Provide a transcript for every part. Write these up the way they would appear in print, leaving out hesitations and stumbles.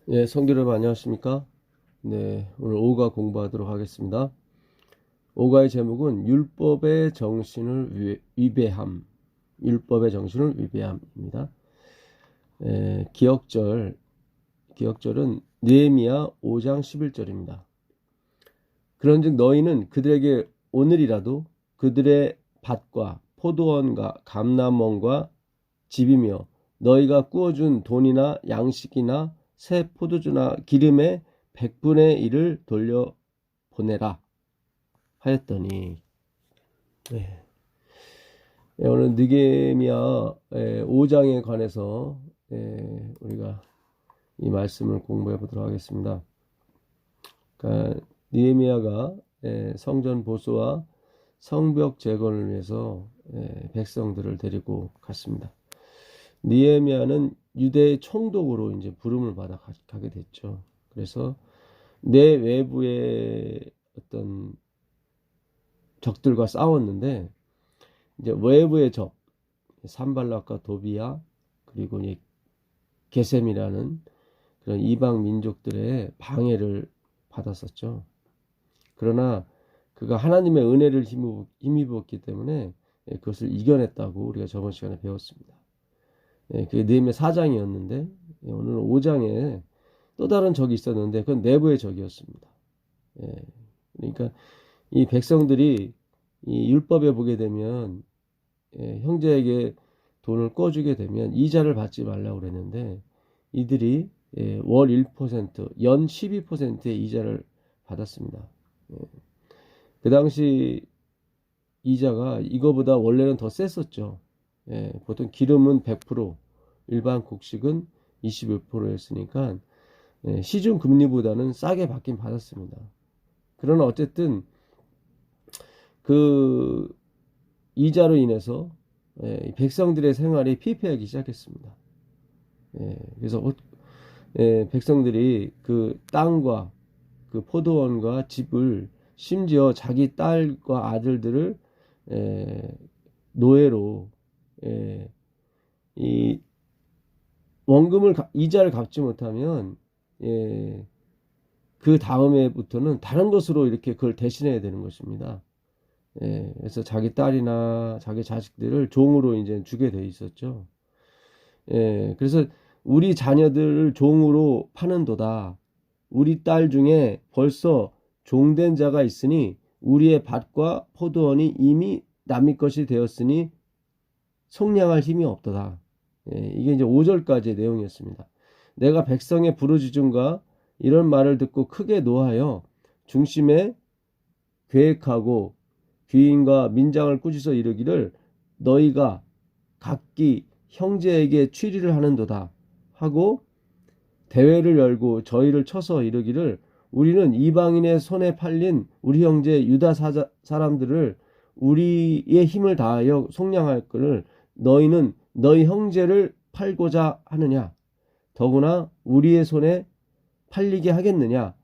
예, 성도 여러분 안녕하십니까? 네, 오늘 오가 공부하도록 하겠습니다. 오가의 제목은 율법의 정신을 위배함, 율법의 정신을 위배함입니다. 기억절은 느헤미야 5장 11절입니다. 그런즉 너희는 그들에게 오늘이라도 그들의 밭과 포도원과 감람원과 집이며 너희가 구워준 돈이나 양식이나 새 포도주나 기름의 100분의 1을 돌려보내라 하였더니. 네. 오늘 느헤미야 5장에 관해서 우리가 이 말씀을 공부해 보도록 하겠습니다. 그러니까 느헤미야가 성전 보수와 성벽 재건을 위해서 백성들을 데리고 갔습니다. 느헤미야는 유대의 총독으로 이제 부름을 받아 가게 됐죠. 그래서 내 외부의 어떤 적들과 싸웠는데, 이제 외부의 적, 산발락과 도비야, 그리고 이 게셈이라는 그런 이방 민족들의 방해를 받았었죠. 그러나 그가 하나님의 은혜를 힘입었기 때문에 그것을 이겨냈다고 우리가 저번 시간에 배웠습니다. 그게 느헤미야 4장이었는데 오늘 5장에 또 다른 적이 있었는데 그건 내부의 적이었습니다. 그러니까 이 백성들이 이 율법에 보게 되면 형제에게 돈을 꿔주게 되면 이자를 받지 말라고 그랬는데 이들이 월 1%, 연 12%의 이자를 받았습니다. 그 당시 이자가 이거보다 원래는 더 셌었죠. 보통 기름은 100%, 일반 곡식은 21%였으니까 시중 금리보다는 싸게 받긴 받았습니다. 그러나 어쨌든 그 이자로 인해서 백성들의 생활이 피폐하기 시작했습니다. 그래서 백성들이 그 땅과 그 포도원과 집을, 심지어 자기 딸과 아들들을 노예로, 이 원금을 이자를 갚지 못하면 그 다음에부터는 다른 것으로 이렇게 그걸 대신해야 되는 것입니다. 그래서 자기 딸이나 자기 자식들을 종으로 이제 주게 돼 있었죠. 그래서 우리 자녀들을 종으로 파는도다. 우리 딸 중에 벌써 종된 자가 있으니 우리의 밭과 포도원이 이미 남의 것이 되었으니 속량할 힘이 없도다. 이게 이제 5절까지의 내용이었습니다. 내가 백성의 부르짖음과 이런 말을 듣고 크게 노하여 중심에 계획하고 귀인과 민장을 꾸짖어 이르기를 너희가 각기 형제에게 취리를 하는도다 하고 대회를 열고 저희를 쳐서 이르기를 우리는 이방인의 손에 팔린 우리 형제 유다 사람들을 우리의 힘을 다하여 속량할 것을 너희는 너희 형제를 팔고자 하느냐? 더구나 우리의 손에 팔리게 하겠느냐?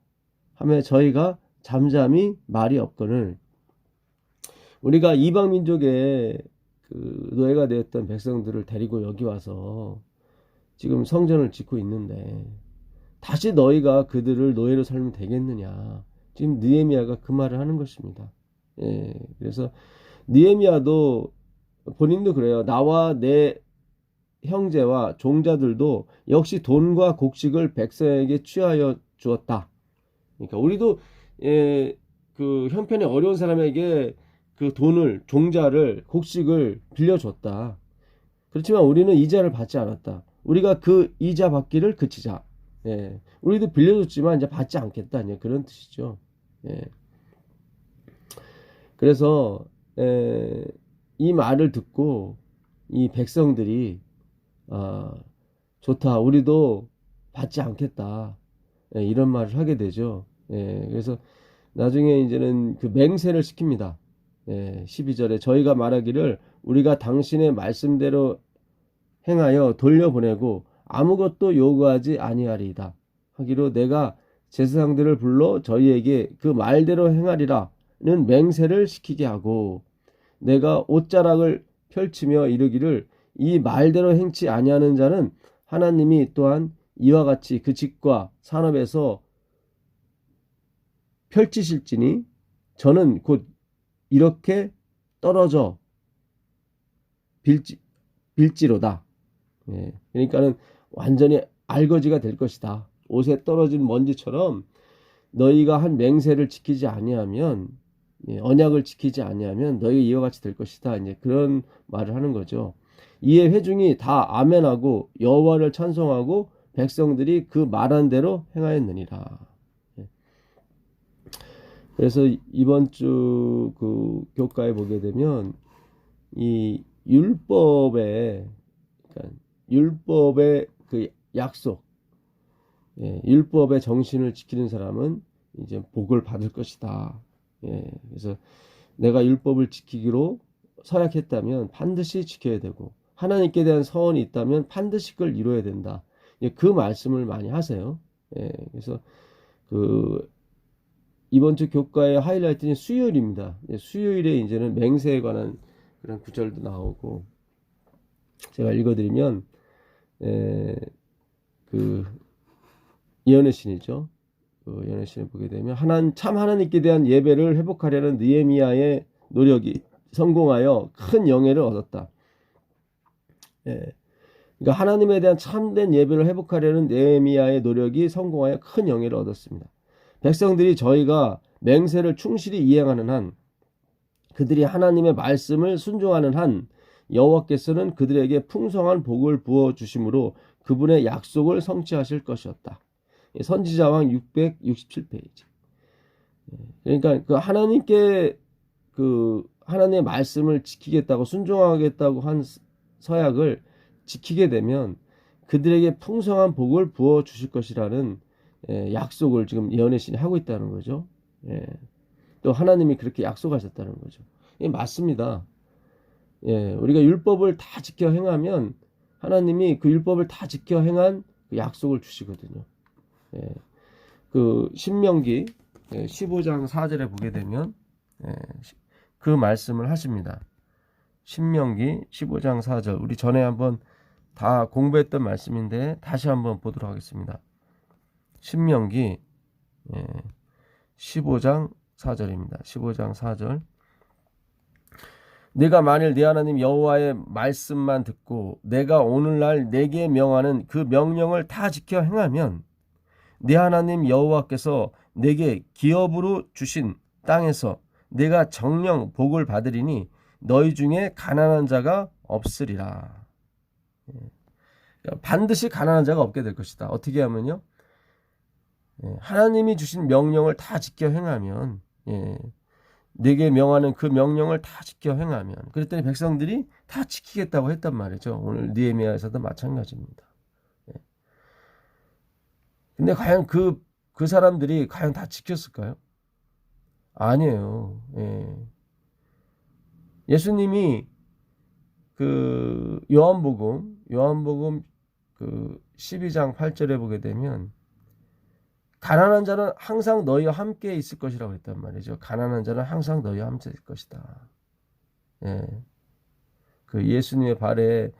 하며 저희가 잠잠히 말이 없거늘. 우리가 이방 민족의 그 노예가 되었던 백성들을 데리고 여기 와서 지금 성전을 짓고 있는데 다시 너희가 그들을 노예로 살면 되겠느냐? 지금 느헤미야가 그 말을 하는 것입니다. 그래서 느헤미야도 본인도 그래요. 나와 내 형제와 종자들도 역시 돈과 곡식을 백성에게 취하여 주었다. 그러니까 우리도 그 형편이 어려운 사람에게 그 돈을, 종자를, 곡식을 빌려줬다. 그렇지만 우리는 이자를 받지 않았다. 우리가 그 이자 받기를 그치자. 우리도 빌려줬지만 이제 받지 않겠다. 이제 그런 뜻이죠. 그래서 이 말을 듣고 이 백성들이 좋다. 우리도 받지 않겠다. 이런 말을 하게 되죠. 그래서 나중에 이제는 그 맹세를 시킵니다. 12절에 저희가 말하기를 우리가 당신의 말씀대로 행하여 돌려보내고 아무것도 요구하지 아니하리이다 하기로 내가 제사장들을 불러 저희에게 그 말대로 행하리라는 맹세를 시키게 하고 내가 옷자락을 펼치며 이르기를 이 말대로 행치 아니하는 자는 하나님이 또한 이와 같이 그 직과 산업에서 펼치실지니 저는 곧 이렇게 떨어져 빌지로다. 예, 그러니까는 완전히 알거지가 될 것이다. 옷에 떨어진 먼지처럼 너희가 한 맹세를 지키지 아니하면, 예, 언약을 지키지 아니하면 너희가 이와 같이 될 것이다. 이제 그런 말을 하는 거죠. 이에 회중이 다 아멘하고 여호와를 찬송하고 백성들이 그 말한 대로 행하였느니라. 예. 그래서 이번 주 그 교과에 보게 되면 이 율법의, 그러니까 율법의 그 약속, 예, 율법의 정신을 지키는 사람은 이제 복을 받을 것이다. 예, 그래서 내가 율법을 지키기로 서약했다면 반드시 지켜야 되고, 하나님께 대한 서원이 있다면 반드시 그걸 이루어야 된다. 예, 그 말씀을 많이 하세요. 예, 그래서 그 이번 주 교과의 하이라이트는 수요일입니다. 예, 수요일에 이제는 맹세에 관한 그런 구절도 나오고, 제가 읽어드리면, 그 예언의 신이죠. 그 예언의 신을 보게 되면 참 하나님께 대한 예배를 회복하려는 느헤미야의 노력이 성공하여 큰 영예를 얻었다. 예. 그러니까 하나님에 대한 참된 예배를 회복하려는 느헤미야의 노력이 성공하여 큰 영예를 얻었습니다. 백성들이 저희가 맹세를 충실히 이행하는 한, 그들이 하나님의 말씀을 순종하는 한 여호와께서는 그들에게 풍성한 복을 부어 주심으로 그분의 약속을 성취하실 것이었다. 선지자왕 667페이지. 그러니까 그 하나님께 그 하나님의 말씀을 지키겠다고 순종하겠다고 한 서약을 지키게 되면 그들에게 풍성한 복을 부어 주실 것이라는 약속을 지금 예언의 신이 하고 있다는 거죠. 또 하나님이 그렇게 약속하셨다는 거죠. 맞습니다. 우리가 율법을 다 지켜 행하면 하나님이 그 율법을 다 지켜 행한 그 약속을 주시거든요. 그 신명기 15장 4절에 보게 되면 그 말씀을 하십니다. 신명기 15장 4절, 우리 전에 한번 다 공부했던 말씀인데 다시 한번 보도록 하겠습니다. 신명기 15장 4절입니다. 15장 4절. 내가 만일 네 하나님 여호와의 말씀만 듣고 내가 오늘날 내게 명하는 그 명령을 다 지켜 행하면 네 하나님 여호와께서 내게 기업으로 주신 땅에서 내가 정령 복을 받으리니 너희 중에 가난한 자가 없으리라. 반드시 가난한 자가 없게 될 것이다. 어떻게 하면요? 하나님이 주신 명령을 다 지켜 행하면, 내게 명하는 그 명령을 다 지켜 행하면, 그랬더니 백성들이 다 지키겠다고 했단 말이죠. 오늘 느헤미야에서도 마찬가지입니다. 근데 과연 그 사람들이 과연 다 지켰을까요? 아니에요. 예수님이 그 요한복음 그 12장 8절에 보게 되면 가난한 자는 항상 너희와 함께 있을 것이라고 했단 말이죠. 가난한 자는 항상 너희와 함께 있을 것이다. 그 예수님의 발에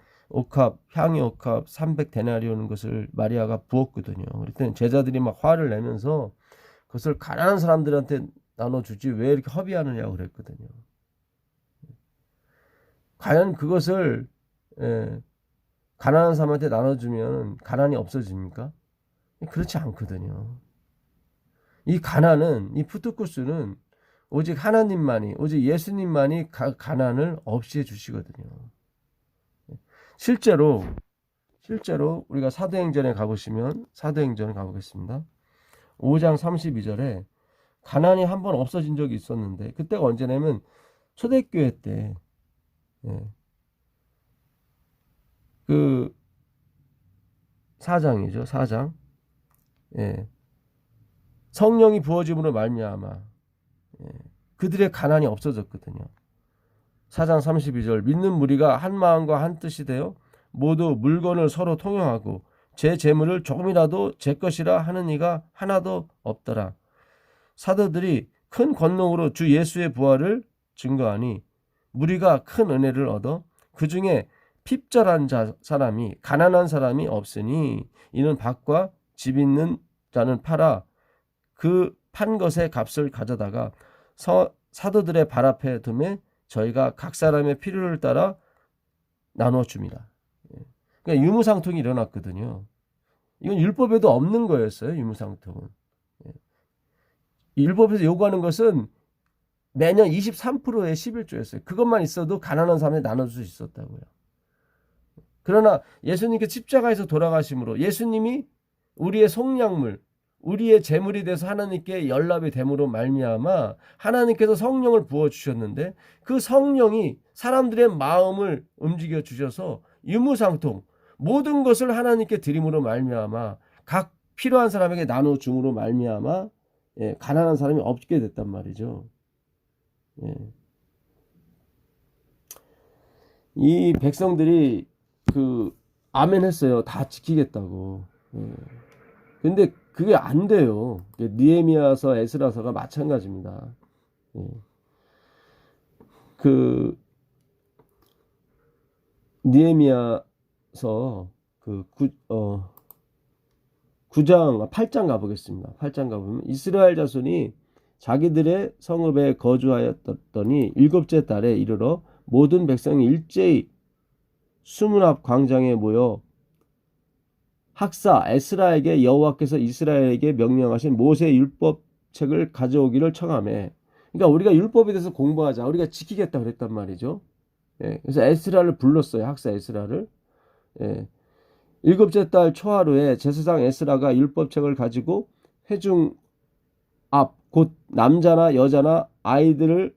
향유 옥합 300데나리온 것을 마리아가 부었거든요. 그랬더니 제자들이 막 화를 내면서 그것을 가난한 사람들한테 나눠주지 왜 이렇게 허비하느냐고 그랬거든요. 과연 그것을 가난한 사람한테 나눠주면 가난이 없어집니까? 그렇지 않거든요. 이 가난은, 이 푸트코스는 오직 하나님만이, 오직 예수님만이 가난을 없이 해주시거든요. 실제로 우리가 사도행전에 가보시면, 사도행전에 가보겠습니다. 5장 32절에 가난이 한번 없어진 적이 있었는데, 그때가 언제냐면 초대교회 때, 그 4장이죠. 4장. 성령이 부어짐으로 말미암아 그들의 가난이 없어졌거든요. 4장 32절, 믿는 무리가 한 마음과 한 뜻이 되어 모두 물건을 서로 통용하고 제 재물을 조금이라도 제 것이라 하는 이가 하나도 없더라. 사도들이 큰 권능으로 주 예수의 부활을 증거하니 무리가 큰 은혜를 얻어 그 중에 핍절한 사람이 가난한 사람이 없으니 이는 밭과 집 있는 자는 팔아 그 판 것의 값을 가져다가 사도들의 발 앞에 두매 저희가 각 사람의 필요를 따라 나누어 줍니다. 그러니까 유무상통이 일어났거든요. 이건 율법에도 없는 거였어요. 유무상통은. 율법에서 요구하는 것은 매년 23%의 11조였어요. 그것만 있어도 가난한 사람에 나눠줄 수 있었다고요. 그러나 예수님께 십자가에서 돌아가심으로 예수님이 우리의 속량물, 우리의 제물이 돼서 하나님께 연락이 됨으로 말미암아 하나님께서 성령을 부어주셨는데 그 성령이 사람들의 마음을 움직여 주셔서 유무상통 모든 것을 하나님께 드림으로 말미암아 각 필요한 사람에게 나눠 줌으로 말미암아 가난한 사람이 없게 됐단 말이죠. 이 백성들이 아멘 했어요. 다 지키겠다고. 근데 그게 안 돼요. 느헤미야서 에스라서가 마찬가지입니다. 느헤미야서 8장 가보겠습니다. 8장 가보면 이스라엘 자손이 자기들의 성읍에 거주하였더니 7째 달에 이르러 모든 백성이 일제히 수문 앞 광장에 모여 학사 에스라에게 여호와께서 이스라엘에게 명령하신 모세 율법책을 가져오기를 청하매. 그러니까 우리가 율법에 대해서 공부하자. 우리가 지키겠다 그랬단 말이죠. 그래서 에스라를 불렀어요. 학사 에스라를. 7째 달 초하루에 제사장 에스라가 율법책을 가지고 회중 앞 곧 남자나 여자나 아이들을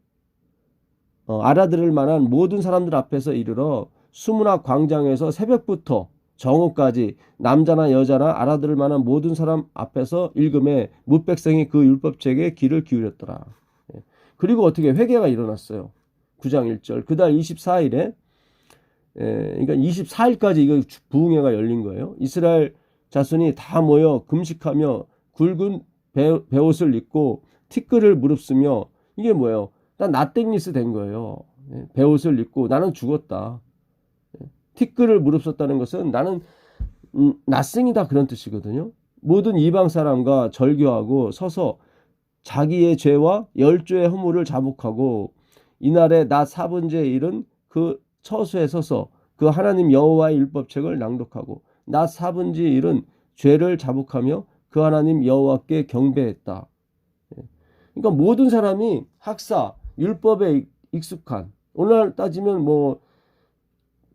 알아들을 만한 모든 사람들 앞에서 이르러 수문 앞 광장에서 새벽부터 정오까지 남자나 여자나 알아들을 만한 모든 사람 앞에서 읽음에 뭇백성이 그 율법책에 귀를 기울였더라. 그리고 어떻게 회개가 일어났어요. 9장 1절 그달 24일에 그러니까 24일까지 이거 부흥회가 열린 거예요. 이스라엘 자손이 다 모여 금식하며 굵은 베옷을 입고 티끌을 무릅쓰며 이게 뭐예요? 난 나땡니스 된 거예요. 베옷을 입고 나는 죽었다. 티끌을 무릅썼다는 것은 나는 낯생이다 그런 뜻이거든요. 모든 이방 사람과 절교하고 서서 자기의 죄와 열조의 허물을 자복하고 이날에 낮 4번째 일은 그 처소에 서서 그 하나님 여호와의 율법책을 낭독하고 낮 4번째 일은 죄를 자복하며 그 하나님 여호와께 경배했다. 그러니까 모든 사람이 학사, 율법에 익숙한 오늘 따지면 뭐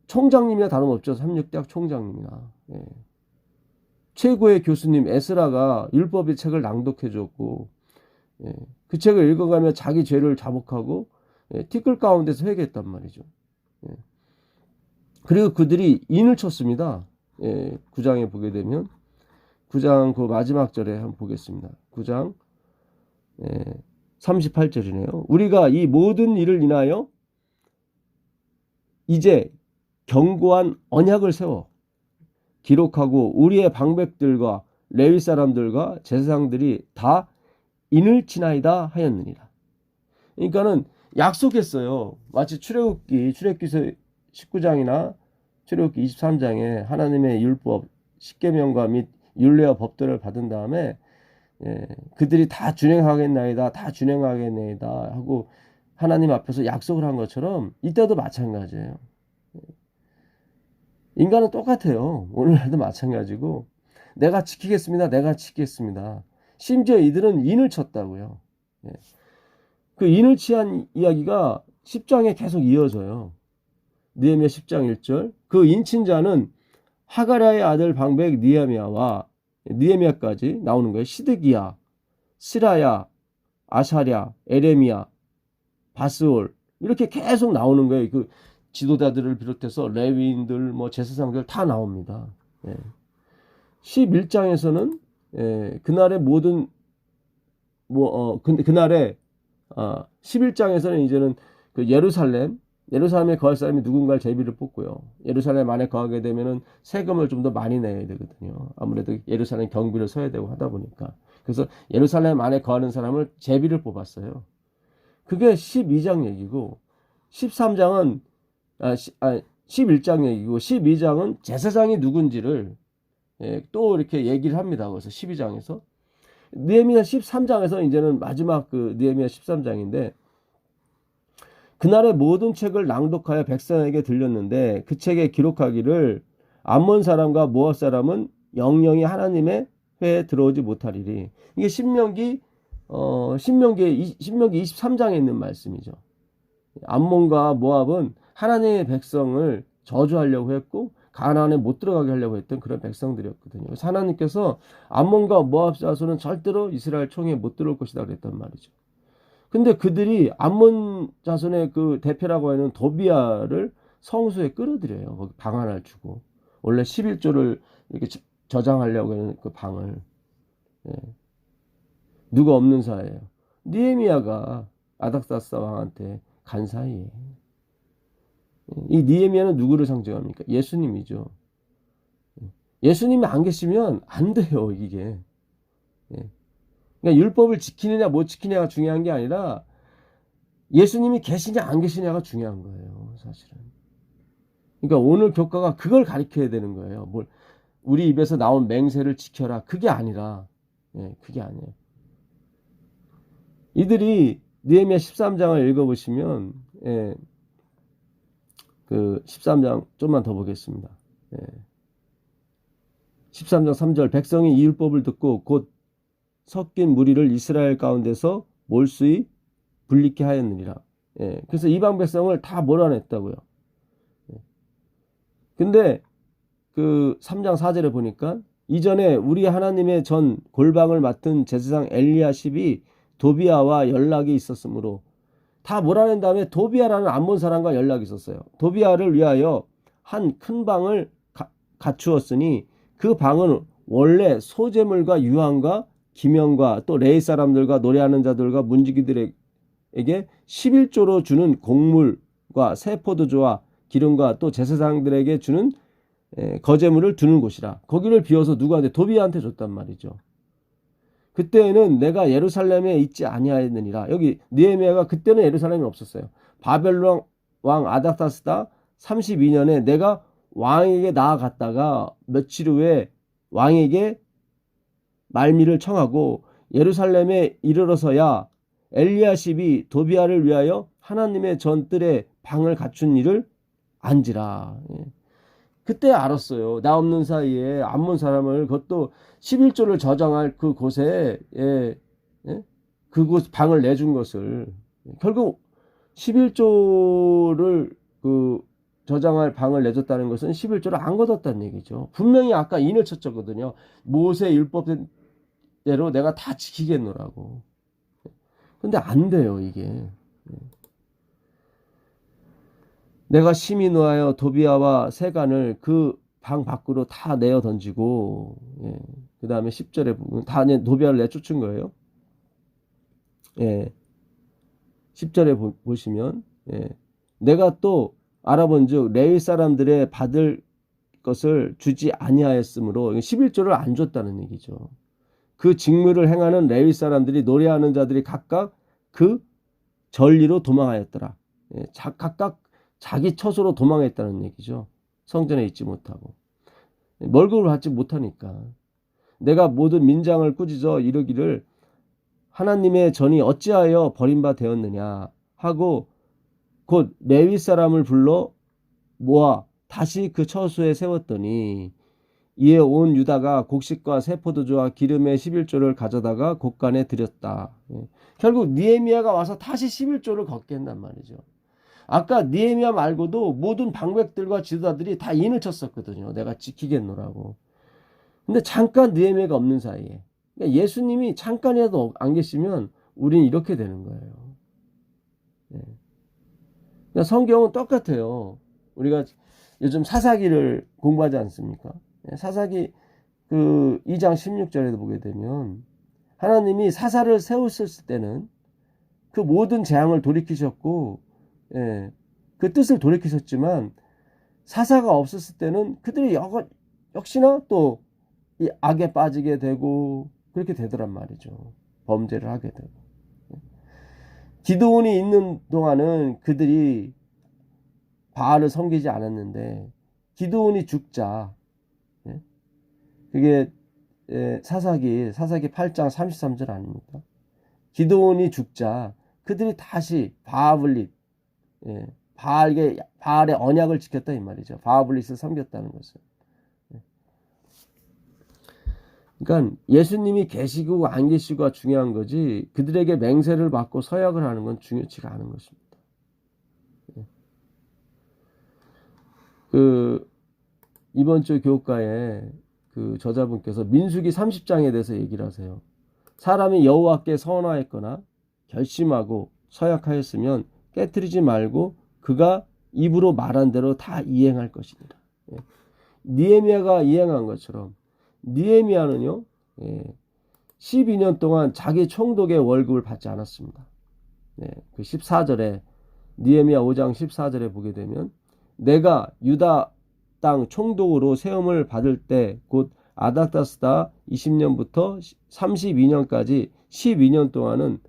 총장님이나 다름없죠. 삼육대학 총장님이나 최고의 교수님 에스라가 율법의 책을 낭독해 줬고 그 책을 읽어가며 자기 죄를 자복하고 티끌 가운데서 회개했단 말이죠. 그리고 그들이 인을 쳤습니다. 9장에 보게 되면 9장 그 마지막 절에 한번 보겠습니다. 9장 38절이네요. 우리가 이 모든 일을 인하여 이제 견고한 언약을 세워 기록하고 우리의 방백들과 레위 사람들과 제사장들이 다 인을 치나이다 하였느니라. 그러니까는 약속했어요. 마치 출애굽기서 19장이나 출애굽기 23장에 하나님의 율법 십계명과 및 율례와 법도를 받은 다음에 그들이 다 준행하겠나이다 하고 하나님 앞에서 약속을 한 것처럼 이때도 마찬가지예요. 인간은 똑같아요. 오늘날도 마찬가지고 내가 지키겠습니다. 심지어 이들은 인을 쳤다고요. 그 인을 취한 이야기가 10장에 계속 이어져요. 느헤미야 10장 1절 그 인친 자는 하가랴의 아들 방백 느헤미야까지 나오는 거예요. 시드기야, 스라야, 아샤랴, 에레미야, 바스올 이렇게 계속 나오는 거예요. 그 지도자들을 비롯해서 레위인들, 뭐 제사장들 다 나옵니다. 11장에서는 그날의 모든 그날에 11장에서는 이제는 그 예루살렘에 거할 사람이 누군가를 제비를 뽑고요. 예루살렘 안에 거하게 되면은 세금을 좀 더 많이 내야 되거든요. 아무래도 예루살렘 경비를 서야 되고 하다 보니까. 그래서 예루살렘 안에 거하는 사람을 제비를 뽑았어요. 그게 12장 얘기고 13장은 11장 얘기고 12장은 제사장이 누군지를 또 이렇게 얘기를 합니다. 그래서 12장에서 느헤미야 13장에서 이제는 마지막 그 느헤미야 13장인데 그날의 모든 책을 낭독하여 백성에게 들렸는데 그 책에 기록하기를 암몬 사람과 모압 사람은 영영이 하나님의 회에 들어오지 못하리리. 이게 신명기 23장에 있는 말씀이죠. 암몬과 모압은 하나님의 백성을 저주하려고 했고 가나안에 못 들어가게 하려고 했던 그런 백성들이었거든요. 그래서 하나님께서 암몬과 모압 자손은 절대로 이스라엘 총회에 못 들어올 것이다 그랬단 말이죠. 근데 그들이 암몬 자손의 그 대표라고 하는 도비아를 성소에 끌어들여요. 거기 방 하나를 주고 원래 11조를 이렇게 저장하려고 하는 그 방을 누가 없는 사이에요. 느헤미야가 아닥사스다 왕한테 간 사이에. 이 느헤미야는 누구를 상징합니까? 예수님이죠. 예수님이 안 계시면 안 돼요, 이게. 그러니까 율법을 지키느냐 못 지키느냐가 중요한 게 아니라 예수님이 계시냐 안 계시냐가 중요한 거예요, 사실은. 그러니까 오늘 교과가 그걸 가르쳐야 되는 거예요. 우리 입에서 나온 맹세를 지켜라. 그게 아니라, 그게 아니에요. 이들이 느헤미야 13장을 읽어보시면, 그 13장 좀만 더 보겠습니다. 13장 3절 백성이 이 율법을 듣고 곧 섞인 무리를 이스라엘 가운데서 몰수히 분리케 하였느니라. 그래서 이방 백성을 다 몰아냈다고요. 근데 그 3장 4절에 보니까 이전에 우리 하나님의 전 골방을 맡은 제사장 엘리야십이 도비아와 연락이 있었으므로 다 몰아낸 다음에 도비아라는 암몬 사람과 연락이 있었어요. 도비아를 위하여 한 큰 방을 갖추었으니 그 방은 원래 소재물과 유황과 기명과 또 레이 사람들과 노래하는 자들과 문지기들에게 11조로 주는 곡물과 새 포도주와 기름과 또 제사장들에게 주는 거제물을 두는 곳이라. 거기를 비워서 누구한테? 도비아한테 줬단 말이죠. 그때는 내가 예루살렘에 있지 아니하였느니라. 여기 느헤미야가 그때는 예루살렘이 없었어요. 바벨론 왕 아닥사스다 32년에 내가 왕에게 나아갔다가 며칠 후에 왕에게 말미를 청하고 예루살렘에 이르러서야 엘리야십이 도비아를 위하여 하나님의 전뜰에 방을 갖춘 일을 안지라. 그때 알았어요. 나 없는 사이에 암몬 사람을 그것도 11조를 저장할 그 곳에 그곳 방을 내준 것을 결국 11조를 그 저장할 방을 내줬다는 것은 11조를 안 거뒀다는 얘기죠. 분명히 아까 인을 쳤거든요. 모세 율법대로 내가 다 지키겠노라고. 근데 안 돼요, 이게. 내가 심히 노하여 도비아와 세간을 그 방 밖으로 다 내어 던지고, 그 다음에 10절에 보면 다 도비아를 내쫓은 거예요. 10절에 보시면, 내가 또 알아본즉 레위 사람들의 받을 것을 주지 아니하였으므로 11조를 안 줬다는 얘기죠. 그 직무를 행하는 레위 사람들이 노래하는 자들이 각각 그 전리로 도망하였더라. 각각 자기 처소로 도망했다는 얘기죠. 성전에 있지 못하고 월급을 받지 못하니까. 내가 모든 민장을 꾸짖어 이르기를 하나님의 전이 어찌하여 버림바 되었느냐 하고 곧 레위 사람을 불러 모아 다시 그 처소에 세웠더니 이에 온 유다가 곡식과 새 포도주와 기름의 11조를 가져다가 곳간에 드렸다. 결국 느헤미야가 와서 다시 11조를 걷게 한단 말이죠. 아까 느헤미야 말고도 모든 방백들과 지도자들이 다 인을 쳤었거든요. 내가 지키겠노라고. 근데 잠깐 느헤미야가 없는 사이에, 그러니까 예수님이 잠깐이라도 안 계시면 우리는 이렇게 되는 거예요. 그러니까 성경은 똑같아요. 우리가 요즘 사사기를 공부하지 않습니까? 사사기 그 2장 16절에도 보게 되면 하나님이 사사를 세우셨을 때는 그 모든 재앙을 돌이키셨고, 그 뜻을 돌이키셨지만 사사가 없었을 때는 그들이 역시나 또 이 악에 빠지게 되고 그렇게 되더란 말이죠. 범죄를 하게 되고. 기드온이 있는 동안은 그들이 바알을 섬기지 않았는데 기드온이 죽자, 예? 그게 사사기 8장 33절 아닙니까? 기드온이 죽자 그들이 다시 바알블릿, 바알의 언약을 지켰다 이 말이죠. 바알블릿을 섬겼다는 것은. 그러니까 예수님이 계시고 안 계시고가 중요한 거지 그들에게 맹세를 받고 서약을 하는 건 중요치가 않은 것입니다. 그 이번 주 교과에 그 저자분께서 민수기 30장에 대해서 얘기를 하세요. 사람이 여호와께 서원하였거나 결심하고 서약하였으면 깨뜨리지 말고 그가 입으로 말한 대로 다 이행할 것이니라. 느헤미야가 이행한 것처럼 느헤미야는요 12년 동안 자기 총독의 월급을 받지 않았습니다. 그 14절에 느헤미야 5장 14절에 보게 되면 내가 유다 땅 총독으로 세움을 받을 때 곧 아닥다스다 20년부터 32년까지 12년 동안은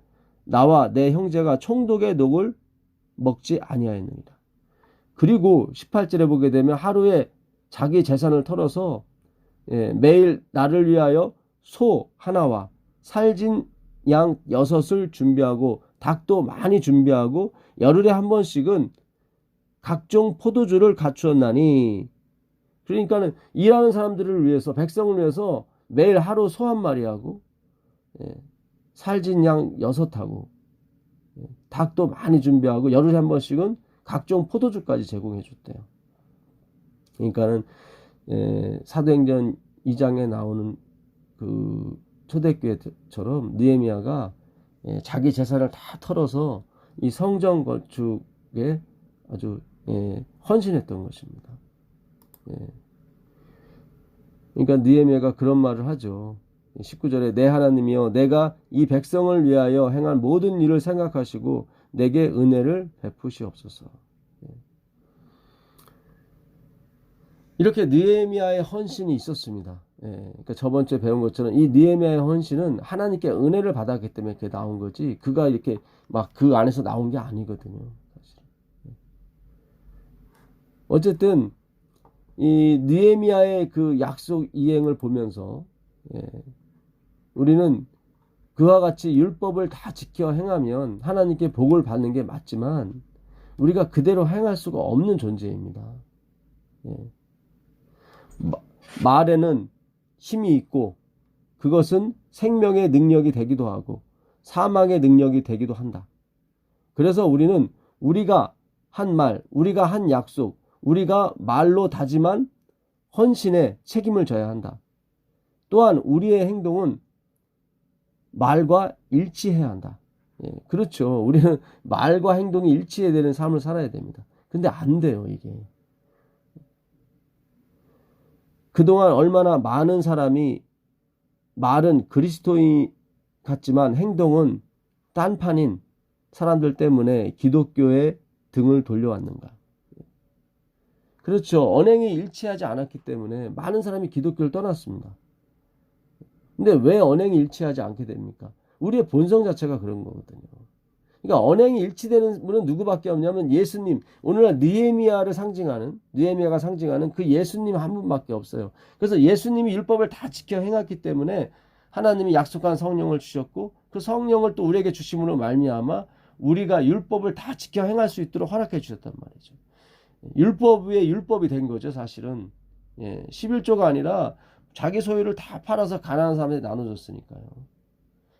나와 내 형제가 총독의 녹을 먹지 아니하였느니라. 그리고 18절에 보게 되면 하루에 자기 재산을 털어서 매일 나를 위하여 소 하나와 살진 양 6을 준비하고 닭도 많이 준비하고 열흘에 한 번씩은 각종 포도주를 갖추었나니. 그러니까는 일하는 사람들을 위해서 백성을 위해서 매일 하루 소 한 마리하고 살진 양 6하고 닭도 많이 준비하고 열흘에 한 번씩은 각종 포도주까지 제공해 줬대요. 그러니까는 사도행전 2장에 나오는 그 초대교회처럼 느헤미야가 자기 재산을 다 털어서 이 성전 건축에 아주 헌신했던 것입니다. 그러니까 느헤미야가 그런 말을 하죠. 19절에 내 하나님이여 내가 이 백성을 위하여 행한 모든 일을 생각하시고 내게 은혜를 베푸시옵소서. 이렇게 느헤미야의 헌신이 있었습니다. 그러니까 저번 주에 배운 것처럼 이 느헤미야의 헌신은 하나님께 은혜를 받았기 때문에 그게 나온 거지 그가 이렇게 막 그 안에서 나온 게 아니거든요. 사실. 어쨌든 이 느헤미야의 그 약속 이행을 보면서 우리는 그와 같이 율법을 다 지켜 행하면 하나님께 복을 받는 게 맞지만 우리가 그대로 행할 수가 없는 존재입니다. 말에는 힘이 있고 그것은 생명의 능력이 되기도 하고 사망의 능력이 되기도 한다. 그래서 우리는 우리가 한 말, 우리가 한 약속, 우리가 말로 다짐한 헌신에 책임을 져야 한다. 또한 우리의 행동은 말과 일치해야 한다. 그렇죠. 우리는 말과 행동이 일치해야 되는 삶을 살아야 됩니다. 근데 안 돼요, 이게. 그동안 얼마나 많은 사람이 말은 그리스도인 같지만 행동은 딴판인 사람들 때문에 기독교의 등을 돌려왔는가. 그렇죠. 언행이 일치하지 않았기 때문에 많은 사람이 기독교를 떠났습니다. 근데 왜 언행이 일치하지 않게 됩니까? 우리의 본성 자체가 그런 거거든요. 그러니까 언행이 일치되는 분은 누구밖에 없냐면 예수님, 오늘날 느헤미야가 상징하는 그 예수님 한 분밖에 없어요. 그래서 예수님이 율법을 다 지켜 행했기 때문에 하나님이 약속한 성령을 주셨고 그 성령을 또 우리에게 주심으로 말미암아 우리가 율법을 다 지켜 행할 수 있도록 허락해 주셨단 말이죠. 율법 위에 율법이 된 거죠, 사실은. 11조가 아니라 자기 소유를 다 팔아서 가난한 사람한테 나눠줬으니까요.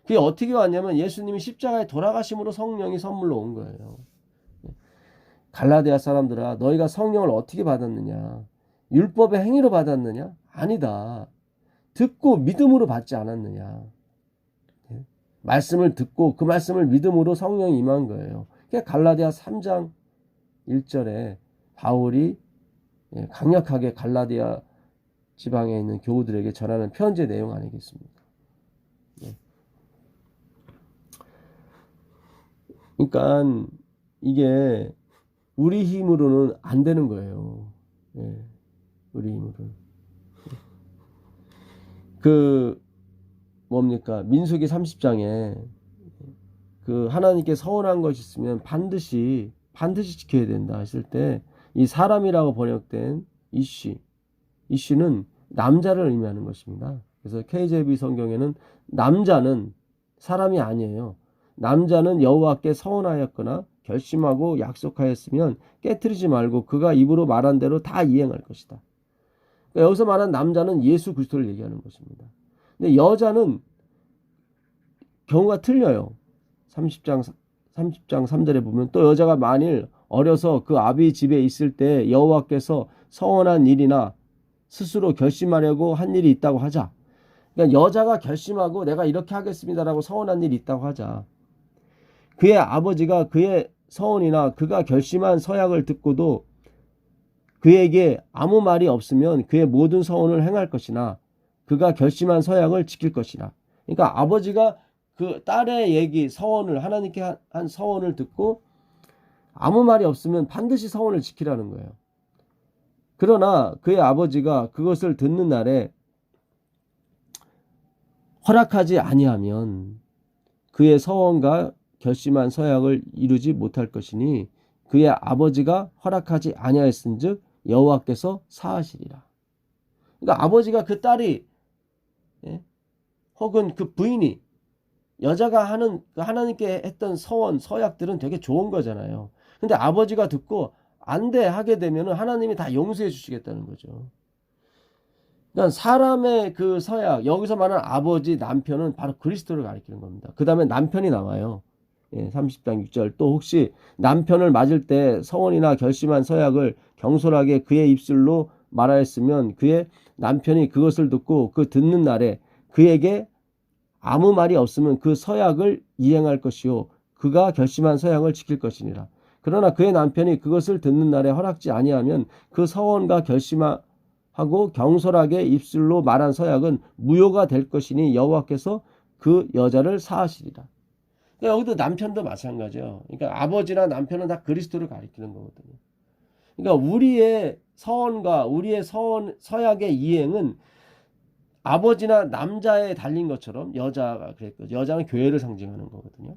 그게 어떻게 왔냐면 예수님이 십자가에 돌아가심으로 성령이 선물로 온 거예요. 갈라디아 사람들아, 너희가 성령을 어떻게 받았느냐? 율법의 행위로 받았느냐? 아니다. 듣고 믿음으로 받지 않았느냐? 말씀을 듣고 그 말씀을 믿음으로 성령이 임한 거예요. 그게 갈라디아 3장 1절에 바울이 강력하게 갈라디아 지방에 있는 교우들에게 전하는 편지의 내용 아니겠습니까? 그러니까 이게 우리 힘으로는 안 되는 거예요. 우리 힘으로는. 그 뭡니까? 민수기 30장에 그 하나님께 서원한 것이 있으면 반드시 지켜야 된다 했을 때 이 사람이라고 번역된 이씨는 남자를 의미하는 것입니다. 그래서 KJV 성경에는 남자는 사람이 아니에요. 남자는 여호와께 서원하였거나 결심하고 약속하였으면 깨트리지 말고 그가 입으로 말한 대로 다 이행할 것이다. 그러니까 여기서 말한 남자는 예수 그리스도를 얘기하는 것입니다. 근데 여자는 경우가 틀려요. 30장 3절에 보면 또 여자가 만일 어려서 그 아비 집에 있을 때 여호와께서 서원한 일이나 스스로 결심하려고 한 일이 있다고 하자. 그러니까 여자가 결심하고 내가 이렇게 하겠습니다라고 서원한 일이 있다고 하자. 그의 아버지가 그의 서원이나 그가 결심한 서약을 듣고도 그에게 아무 말이 없으면 그의 모든 서원을 행할 것이나 그가 결심한 서약을 지킬 것이나. 그러니까 아버지가 그 딸의 얘기, 서원을, 하나님께 한 서원을 듣고 아무 말이 없으면 반드시 서원을 지키라는 거예요. 그러나 그의 아버지가 그것을 듣는 날에 허락하지 아니하면 그의 서원과 결심한 서약을 이루지 못할 것이니 그의 아버지가 허락하지 아니하였은즉 여호와께서 사하시리라. 그러니까 아버지가 그 딸이 혹은 그 부인이 여자가 하는 하나님께 했던 서원, 서약들은 되게 좋은 거잖아요. 근데 아버지가 듣고 안 돼 하게 되면 하나님이 다 용서해 주시겠다는 거죠. 그러니까 사람의 그 서약, 여기서 말하는 아버지, 남편은 바로 그리스도를 가리키는 겁니다. 그 다음에 남편이 나와요. 30장 6절. 또 혹시 남편을 맞을 때 서원이나 결심한 서약을 경솔하게 그의 입술로 말하였으면 그의 남편이 그것을 듣고 그 듣는 날에 그에게 아무 말이 없으면 그 서약을 이행할 것이요 그가 결심한 서약을 지킬 것이니라. 그러나 그의 남편이 그것을 듣는 날에 허락지 아니하면 그 서원과 결심하고 경솔하게 입술로 말한 서약은 무효가 될 것이니 여호와께서 그 여자를 사하시리라. 그러니까 여기도 남편도 마찬가지예요. 그러니까 아버지나 남편은 다 그리스도를 가리키는 거거든요. 그러니까 우리의 서원과 우리의 서약의 이행은 아버지나 남자에 달린 것처럼 여자가 그랬고 여자는 교회를 상징하는 거거든요.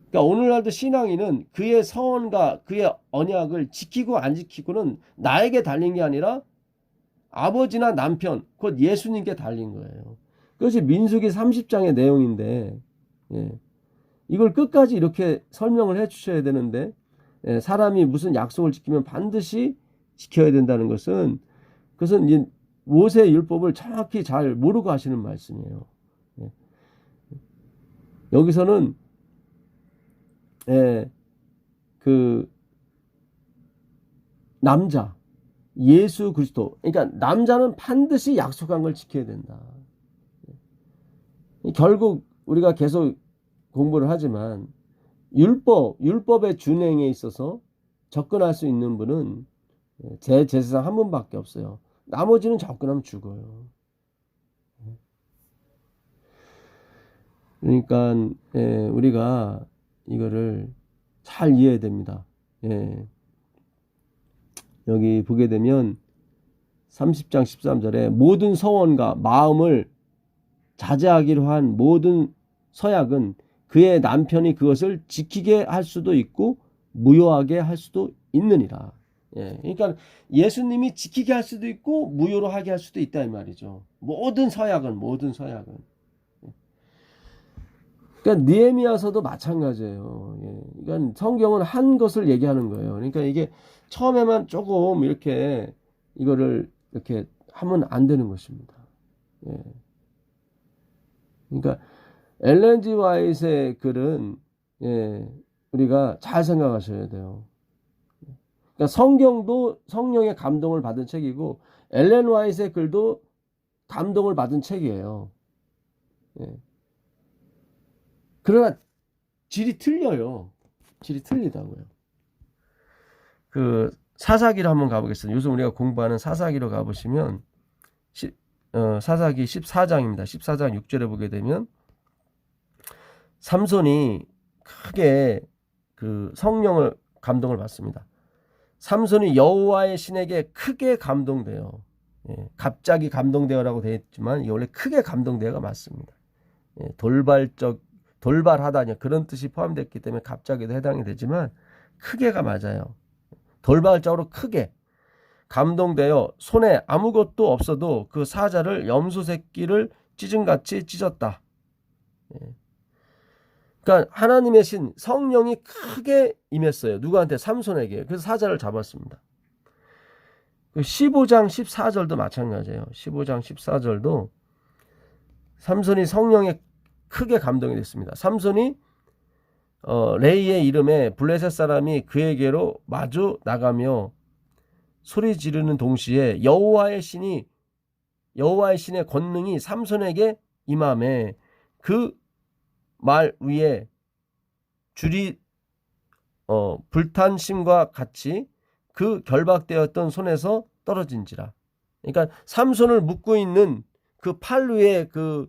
그러니까 오늘날도 신앙인은 그의 서원과 그의 언약을 지키고 안 지키고는 나에게 달린 게 아니라 아버지나 남편 곧 예수님께 달린 거예요. 그것이 민수기 30장의 내용인데 이걸 끝까지 이렇게 설명을 해 주셔야 되는데 사람이 무슨 약속을 지키면 반드시 지켜야 된다는 것은 그것은 이제 모세의 율법을 정확히 잘 모르고 하시는 말씀이에요. 여기서는 그 남자 예수 그리스도, 그러니까 남자는 반드시 약속한 걸 지켜야 된다. 결국 우리가 계속 공부를 하지만 율법의 준행에 있어서 접근할 수 있는 분은 제사장 한 분밖에 없어요. 나머지는 접근하면 죽어요. 그러니까 우리가 이거를 잘 이해해야 됩니다. 여기 보게 되면 30장 13절에 모든 서원과 마음을 자제하기로 한 모든 서약은 그의 남편이 그것을 지키게 할 수도 있고 무효하게 할 수도 있느니라. 그러니까 예수님이 지키게 할 수도 있고 무효로 하게 할 수도 있다 이 말이죠. 모든 서약은. 그러니까 느헤미야서도 마찬가지예요. 그러니까 성경은 한 것을 얘기하는 거예요. 그러니까 이게 처음에만 조금 이렇게 이거를 이렇게 하면 안 되는 것입니다. 그러니까 엘렌 G 화이트의 글은 우리가 잘 생각하셔야 돼요. 그러니까 성경도 성령의 감동을 받은 책이고 엘렌 화이트의 글도 감동을 받은 책이에요. 그러나 질이 틀려요. 질이 틀리다고요. 그 사사기로 한번 가보겠습니다. 요즘 우리가 공부하는 사사기로 가보시면 사사기 14장입니다. 14장 6절에 보게 되면 삼손이 크게 그 성령을 감동을 받습니다. 삼손이 여호와의 신에게 크게 감동돼요. 갑자기 감동되어라고 되어 있지만 이게 원래 크게 감동되어가 맞습니다. 돌발하다니 그런 뜻이 포함됐기 때문에 갑자기도 해당이 되지만 크게가 맞아요. 돌발적으로 크게 감동되어 손에 아무것도 없어도 그 사자를 염소 새끼를 찢음같이 찢었다. 그러니까 하나님의 신 성령이 크게 임했어요. 누구한테? 삼손에게. 그래서 사자를 잡았습니다. 15장 14절도 마찬가지예요. 15장 14절도 삼손이 성령에 크게 감동이 됐습니다. 삼손이 레이의 이름에 블레셋 사람이 그에게로 마주 나가며 소리 지르는 동시에 여호와의 신의 권능이 삼손에게 임함에 그 말 위에 줄이 불탄 심과 같이 그 결박되었던 손에서 떨어진지라. 그러니까 삼손을 묶고 있는 그 팔 위에 그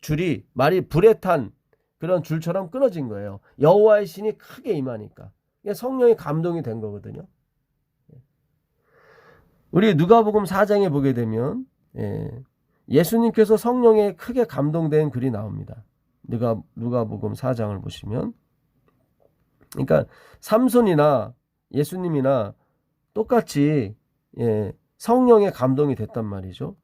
줄이 말이 불에 탄 그런 줄처럼 끊어진 거예요. 여호와의 신이 크게 임하니까. 이게 성령의 감동이 된 거거든요. 우리 누가복음 4장에 보게 되면 예수님께서 성령에 크게 감동된 글이 나옵니다. 누가복음 4장을 보시면, 그러니까 삼손이나 예수님이나 똑같이 성령에 감동이 됐단 말이죠.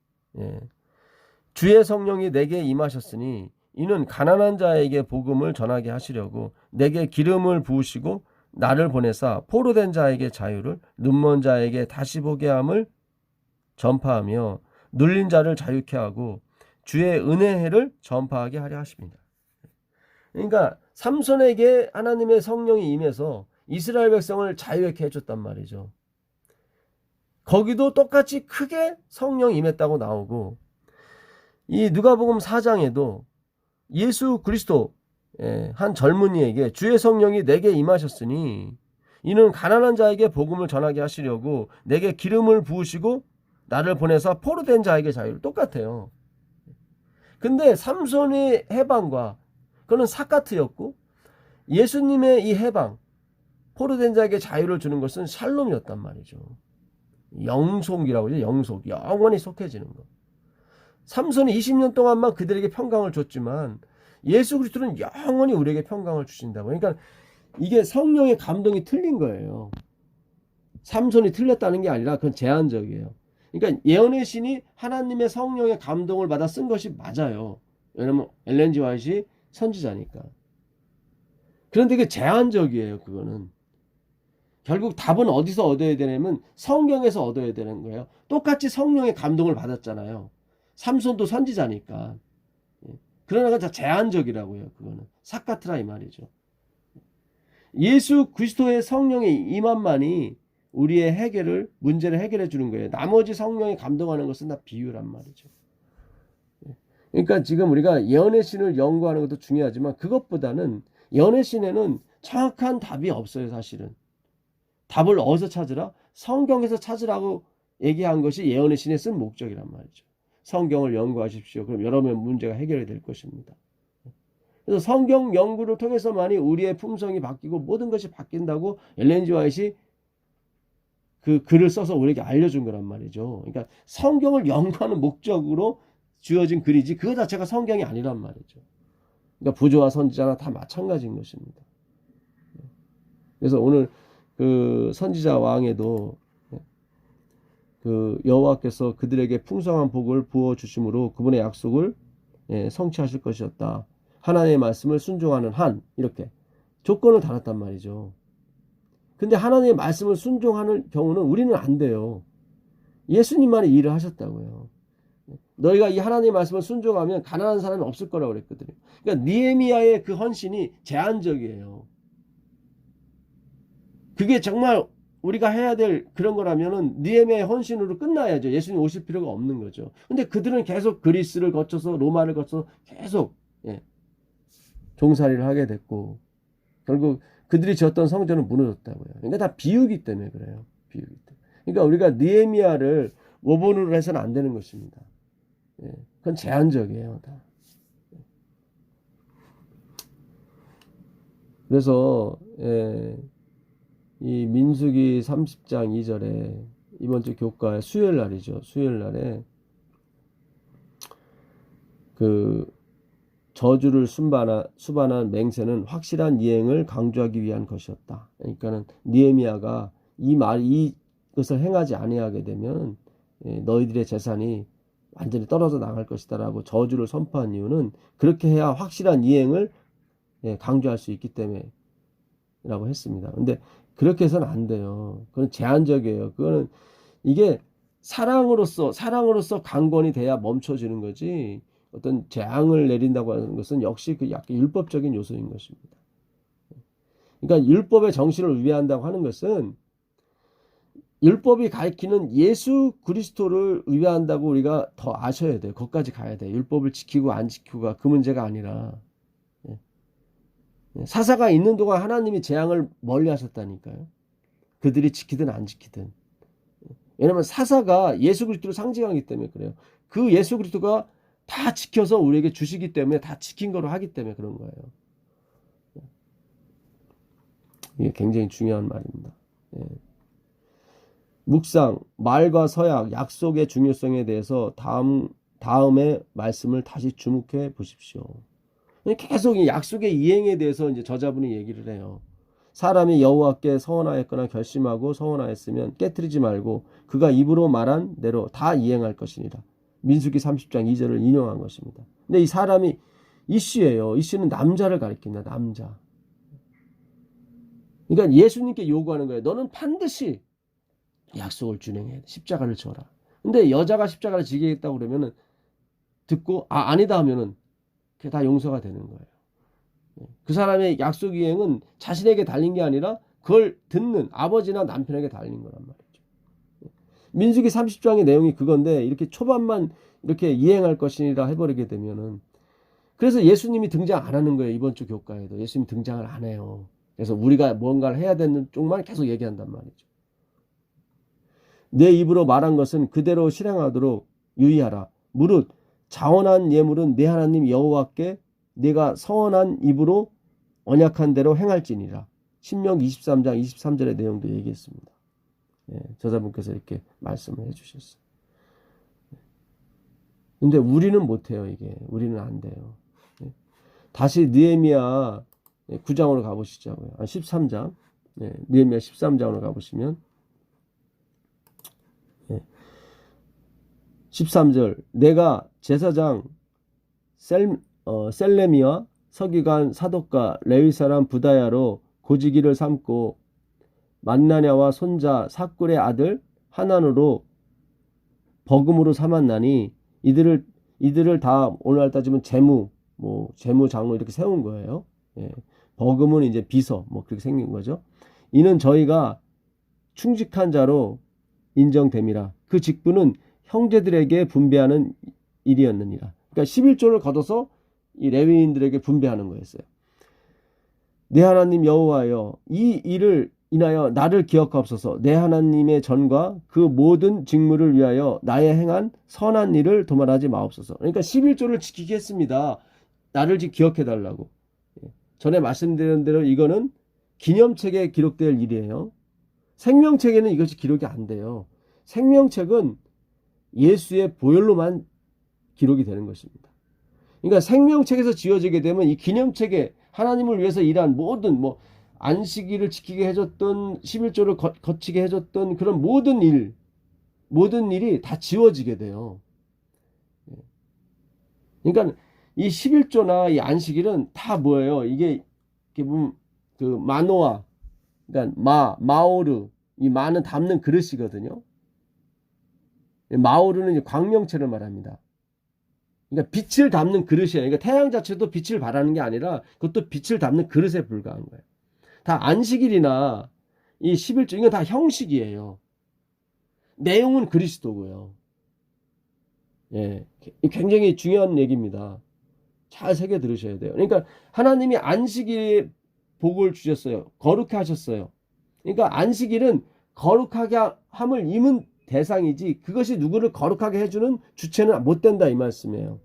주의 성령이 내게 임하셨으니 이는 가난한 자에게 복음을 전하게 하시려고 내게 기름을 부으시고 나를 보내사 포로된 자에게 자유를, 눈먼 자에게 다시 보게 함을 전파하며 눌린 자를 자유케 하고 주의 은혜를 전파하게 하려 하십니다. 그러니까 삼손에게 하나님의 성령이 임해서 이스라엘 백성을 자유케 해줬단 말이죠. 거기도 똑같이 크게 성령이 임했다고 나오고, 이 누가복음 4장에도 예수 그리스도 한 젊은이에게 주의 성령이 내게 임하셨으니 이는 가난한 자에게 복음을 전하게 하시려고 내게 기름을 부으시고 나를 보내서 포로된 자에게 자유를, 똑같아요. 근데 삼손의 해방과 그는 사카트였고, 예수님의 이 해방, 포로된 자에게 자유를 주는 것은 샬롬이었단 말이죠. 영속이라고 하죠. 영속, 영원히 속해지는 것. 삼손이 20년 동안만 그들에게 평강을 줬지만 예수 그리스도는 영원히 우리에게 평강을 주신다고. 그러니까 이게 성령의 감동이 틀린 거예요. 삼손이 틀렸다는 게 아니라 그건 제한적이에요. 그러니까 예언의 신이 하나님의 성령의 감동을 받아 쓴 것이 맞아요. 왜냐면 엘렌 지 화이트이 선지자니까. 그런데 그게 제한적이에요. 그거는 결국 답은 어디서 얻어야 되냐면 성경에서 얻어야 되는 거예요. 똑같이 성령의 감동을 받았잖아요. 삼손도 선지자니까. 그러나 그건 다 제한적이라고요. 그거는 사카트라 이 말이죠. 예수 그리스도의 성령의 임함만이 우리의 문제를 해결해 주는 거예요. 나머지 성령이 감동하는 것은 다 비유란 말이죠. 그러니까 지금 우리가 예언의 신을 연구하는 것도 중요하지만 그것보다는 예언의 신에는 정확한 답이 없어요. 사실은 답을 어디서 찾으라? 성경에서 찾으라고 얘기한 것이 예언의 신에 쓴 목적이란 말이죠. 성경을 연구하십시오. 그럼 여러분의 문제가 해결이 될 것입니다. 그래서 성경 연구를 통해서만이 우리의 품성이 바뀌고 모든 것이 바뀐다고 엘렌 지 화이트이 그 글을 써서 우리에게 알려준 거란 말이죠. 그러니까 성경을 연구하는 목적으로 주어진 글이지 그거 자체가 성경이 아니란 말이죠. 그러니까 부조와 선지자나 다 마찬가지인 것입니다. 그래서 오늘 그 선지자 왕에도 그 여호와께서 그들에게 풍성한 복을 부어 주심으로 그분의 약속을 성취하실 것이었다. 하나님의 말씀을 순종하는 한, 이렇게 조건을 달았단 말이죠. 근데 하나님의 말씀을 순종하는 경우는 우리는 안 돼요. 예수님만이 일을 하셨다고요. 너희가 이 하나님의 말씀을 순종하면 가난한 사람이 없을 거라고 그랬거든요. 그러니까 느헤미야의 그 헌신이 제한적이에요. 그게 정말 우리가 해야 될 그런 거라면은 느헤미야의 헌신으로 끝나야죠. 예수님 오실 필요가 없는 거죠. 근데 그들은 계속 그리스를 거쳐서 로마를 거쳐서 계속 종살이를 하게 됐고 결국 그들이 지었던 성전은 무너졌다고요. 그러니까 다 비유기 때문에 그래요. 비유기 때문에. 그러니까 우리가 느헤미야를 모본으로 해서는 안 되는 것입니다. 그건 제한적이에요. 다. 그래서 이 민수기 30장 2절에 이번 주 교과의 수요일 날이죠. 수요일 날에 그 저주를 수반한 맹세는 확실한 이행을 강조하기 위한 것이었다. 그러니까는 느헤미야가 이것을 행하지 아니하게 되면 너희들의 재산이 완전히 떨어져 나갈 것이다라고 저주를 선포한 이유는 그렇게 해야 확실한 이행을 강조할 수 있기 때문에라고 했습니다. 근데 그렇게 해서는 안 돼요. 그건 제한적이에요. 그거는 이게 사랑으로서 강권이 돼야 멈춰지는 거지, 어떤 재앙을 내린다고 하는 것은 역시 그 약간 율법적인 요소인 것입니다. 그러니까 율법의 정신을 위배한다고 하는 것은 율법이 가리키는 예수 그리스도를 위배한다고 우리가 더 아셔야 돼요. 거기까지 가야 돼요. 율법을 지키고 안 지키고가 그 문제가 아니라 사사가 있는 동안 하나님이 재앙을 멀리 하셨다니까요. 그들이 지키든 안 지키든. 왜냐하면 사사가 예수 그리스도를 상징하기 때문에 그래요. 그 예수 그리스도가 다 지켜서 우리에게 주시기 때문에, 다 지킨 거로 하기 때문에 그런 거예요. 이게 굉장히 중요한 말입니다. 묵상, 말과 서약, 약속의 중요성에 대해서 다음에 말씀을 다시 주목해 보십시오. 계속 이 약속의 이행에 대해서 이제 저자분이 얘기를 해요. 사람이 여호와께 서원하였거나 결심하고 서원하였으면 깨트리지 말고 그가 입으로 말한 대로 다 이행할 것이니라. 민수기 30장 2절을 인용한 것입니다. 근데 이 사람이 이씨예요. 이씨는 남자를 가리킵니다. 남자. 그러니까 예수님께 요구하는 거예요. 너는 반드시 약속을 준행해야 돼. 십자가를 져라. 근데 여자가 십자가를 지겠다고 그러면은 듣고 아니다 하면은 그게 다 용서가 되는 거예요. 그 사람의 약속 이행은 자신에게 달린 게 아니라 그걸 듣는 아버지나 남편에게 달린 거란 말이죠. 민수기 30장의 내용이 그건데 이렇게 초반만 이렇게 이행할 것이라 해버리게 되면은, 그래서 예수님이 등장 안 하는 거예요. 이번 주 교과에도 예수님 등장을 안 해요. 그래서 우리가 뭔가를 해야 되는 쪽만 계속 얘기한단 말이죠. 내 입으로 말한 것은 그대로 실행하도록 유의하라. 무릇 자원한 예물은 내 하나님 여호와께 네가 서원한 입으로 언약한 대로 행할지니라. 신명기 23장 23절의 내용도 얘기했습니다. 저자분께서 이렇게 말씀을 해주셨어요. 근데 우리는 못해요. 이게 우리는 안 돼요. 다시 느헤미야 9장으로 가보시자고요. 13장. 느헤미야 13장으로 가보시면 13절, 내가 제사장 셀레미와 서기관 사독과 레위 사람 부다야로 고지기를 삼고 만나냐와 손자 사꿀의 아들 하난으로 버금으로 삼았나니 이들을 다 오늘날 따지면 재무 장로 이렇게 세운 거예요. 버금은 이제 비서 그렇게 생긴 거죠. 이는 저희가 충직한 자로 인정됨이라. 그 직분은 형제들에게 분배하는 일이었느니라. 그러니까 11조를 걷어서 이 레위인들에게 분배하는 거였어요. 내 하나님 여호와여, 이 일을 인하여 나를 기억하옵소서. 내 하나님의 전과 그 모든 직무를 위하여 나의 행한 선한 일을 도말하지 마옵소서. 그러니까 11조를 지키게 했습니다. 나를 기억해달라고. 전에 말씀드린 대로 이거는 기념책에 기록될 일이에요. 생명책에는 이것이 기록이 안 돼요. 생명책은 예수의 보혈로만 기록이 되는 것입니다. 그러니까 생명책에서 지어지게 되면 이 기념책에 하나님을 위해서 일한 모든 안식일을 지키게 해줬던 11조를 거치게 해줬던 그런 모든 일이 다 지워지게 돼요. 그러니까 이 11조나 이 안식일은 다 뭐예요? 이게 보면 그 마노아, 그러니까 마오르, 이 마는 담는 그릇이거든요. 마오르는 광명체를 말합니다. 그러니까 빛을 담는 그릇이에요. 그러니까 태양 자체도 빛을 발하는 게 아니라 그것도 빛을 담는 그릇에 불과한 거예요. 다 안식일이나 이 11조 이건 다 형식이에요. 내용은 그리스도고요. 굉장히 중요한 얘기입니다. 잘 새겨 들으셔야 돼요. 그러니까 하나님이 안식일에 복을 주셨어요. 거룩해 하셨어요. 그러니까 안식일은 거룩하게 함을 입은 대상이지 그것이 누구를 거룩하게 해주는 주체는 못 된다 이 말씀이에요.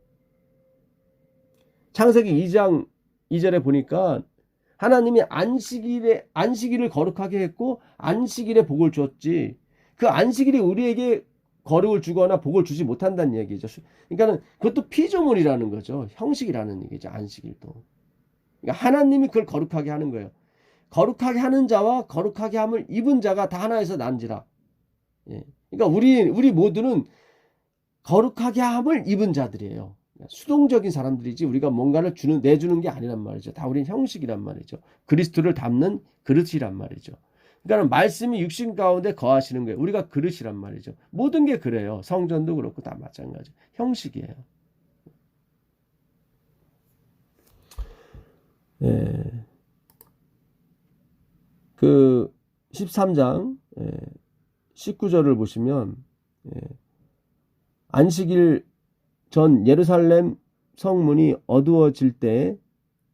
창세기 2장 2절에 보니까 하나님이 안식일을 거룩하게 했고 안식일에 복을 줬지 그 안식일이 우리에게 거룩을 주거나 복을 주지 못한다는 얘기죠. 그러니까는 그것도 피조물이라는 거죠. 형식이라는 얘기죠. 안식일도. 그러니까 하나님이 그걸 거룩하게 하는 거예요. 거룩하게 하는 자와 거룩하게 함을 입은 자가 다 하나에서 난지라. 예. 그러니까 우리 모두는 거룩하게 함을 입은 자들이에요. 수동적인 사람들이지 우리가 뭔가를 내주는 게 아니란 말이죠. 다 우린 형식이란 말이죠. 그리스도를 담는 그릇이란 말이죠. 그러니까 말씀이 육신 가운데 거하시는 거예요. 우리가 그릇이란 말이죠. 모든 게 그래요. 성전도 그렇고 다 마찬가지. 형식이에요. 예. 그 13장 19절을 보시면 안식일 전 예루살렘 성문이 어두워질 때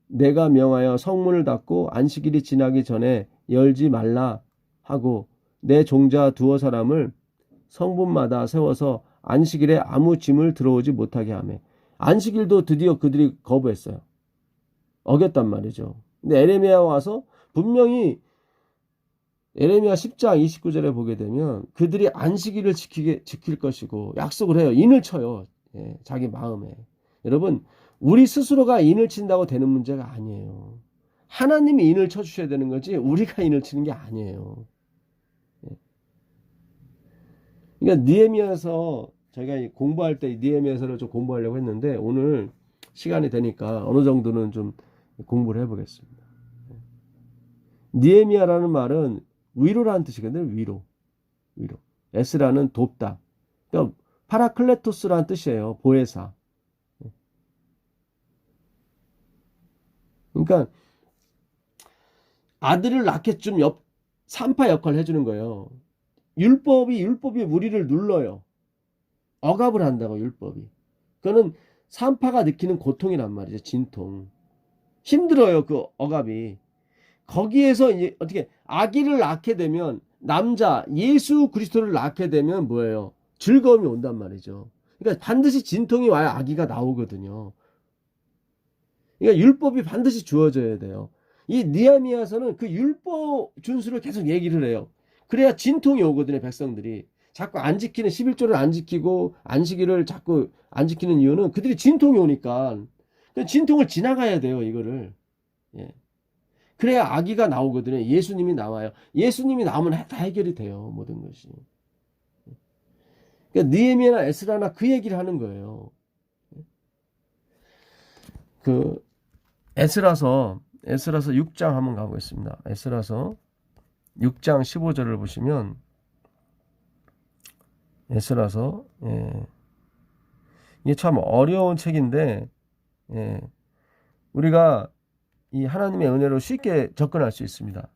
내가 명하여 성문을 닫고 안식일이 지나기 전에 열지 말라 하고 내 종자 두어 사람을 성문마다 세워서 안식일에 아무 짐을 들어오지 못하게 하며 안식일도 드디어 그들이 거부했어요. 어겼단 말이죠. 근데 에레미야 와서 분명히 에레미야 10장 29절에 보게 되면 그들이 안식일을 지킬 것이고 약속을 해요. 인을 쳐요. 예, 자기 마음에. 여러분, 우리 스스로가 인을 친다고 되는 문제가 아니에요. 하나님이 인을 쳐주셔야 되는 거지 우리가 인을 치는 게 아니에요. 예. 그러니까 느헤미야서 저희가 공부할 때 느헤미야서를 좀 공부하려고 했는데 오늘 시간이 되니까 어느 정도는 좀 공부를 해보겠습니다. 느헤미야라는 말은 위로라는 뜻이거든요. 위로. 에스라는 돕다. 그러니까 파라클레토스라는 뜻이에요. 보혜사. 그러니까 아들을 낳게 준 산파 역할을 해주는 거예요. 율법이 우리를 눌러요. 억압을 한다고 율법이. 그거는 산파가 느끼는 고통이란 말이죠. 진통. 힘들어요. 그 억압이. 거기에서 이제 어떻게 아기를 낳게 되면 남자 예수 그리스도를 낳게 되면 뭐예요? 즐거움이 온단 말이죠. 그러니까 반드시 진통이 와야 아기가 나오거든요. 그러니까 율법이 반드시 주어져야 돼요. 이 느헤미야서는 그 율법 준수를 계속 얘기를 해요. 그래야 진통이 오거든요. 백성들이. 자꾸 안 지키는 11조를 안 지키고 안식일을 자꾸 안 지키는 이유는 그들이 진통이 오니까. 진통을 지나가야 돼요. 이거를. 예. 그래야 아기가 나오거든요. 예수님이 나와요. 예수님이 나오면 다 해결이 돼요. 모든 것이. 그러니까 느헤미야나 에스라나 그 얘기를 하는 거예요. 그 에스라서 6장 한번 가보겠습니다. 에스라서 6장 15절을 보시면 에스라서 이게 참 어려운 책인데 우리가 이 하나님의 은혜로 쉽게 접근할 수 있습니다.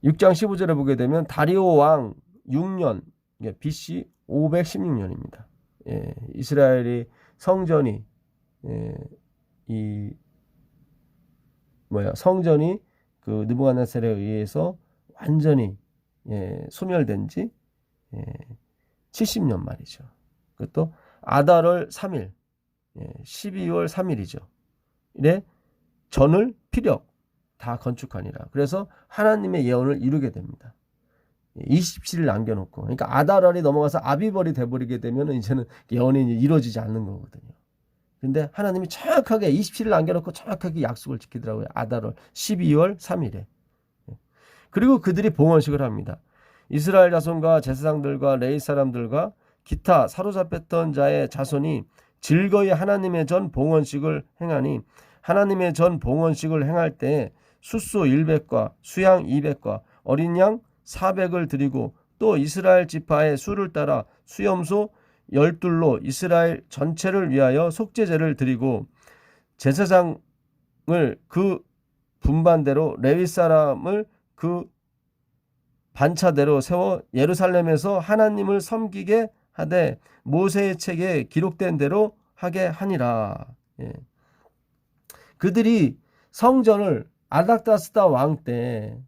6장 15절에 보게 되면 다리오 왕 6년 BC 516년입니다. 이스라엘이 성전이 성전이 그 느부갓네살에 의해서 완전히 소멸된 지 70년 말이죠. 그것도 아달월 3일 12월 3일이죠. 이래 전을 피력 다 건축하니라. 그래서 하나님의 예언을 이루게 됩니다. 27일 남겨놓고. 그러니까 아달월이 넘어가서 아비벌이 돼버리게 되면 이제는 예언이 이루어지지 않는 거거든요. 근데 하나님이 정확하게 27일 남겨놓고 정확하게 약속을 지키더라고요. 아달월 12월 3일에. 그리고 그들이 봉헌식을 합니다. 이스라엘 자손과 제사장들과 레위 사람들과 기타 사로잡혔던 자의 자손이 즐거이 하나님의 전 봉헌식을 행하니 하나님의 전 봉헌식을 행할 때 숫소 100과 수양 200과 어린 양 400을 드리고 또 이스라엘 지파의 수를 따라 수염소 12로 이스라엘 전체를 위하여 속죄제를 드리고 제사장을 그 분반대로 레위 사람을 그 반차대로 세워 예루살렘에서 하나님을 섬기게 하되 모세의 책에 기록된 대로 하게 하니라. 그들이 성전을 아닥다스다 왕 때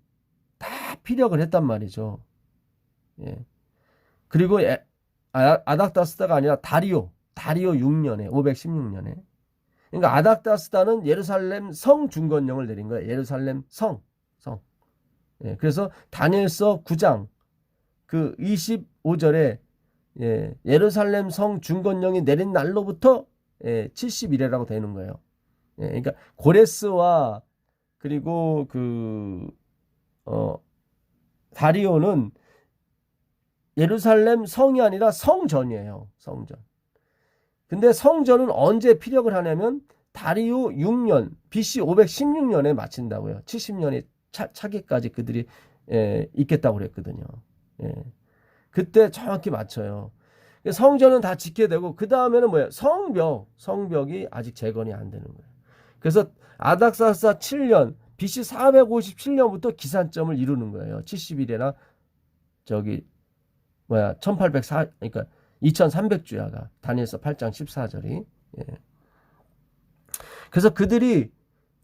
다 피력을 했단 말이죠. 그리고 아닥다스다가 아니라 다리오 6년에 516년에. 그러니까 아닥다스다는 예루살렘 성 중건령을 내린 거예요. 예루살렘 성. 그래서 다니엘서 9장 그 25절에 예루살렘 성 중건령이 내린 날로부터 70일이라고 되는 거예요. 그러니까 고레스와 그리고 다리오는 예루살렘 성이 아니라 성전이에요. 성전. 근데 성전은 언제 피력을 하냐면 다리오 6년 BC 516년에 마친다고요. 70년이 차기까지 그들이 있겠다고 그랬거든요. 그때 정확히 맞춰요. 성전은 다 짓게 되고 그 다음에는 뭐예요? 성벽이 아직 재건이 안 되는 거예요. 그래서 아닥사스다 7년 BC 457년부터 기산점을 이루는 거예요. 70일에나 1804 그러니까 2300주야가 다니엘서 8장 14절이. 그래서 그들이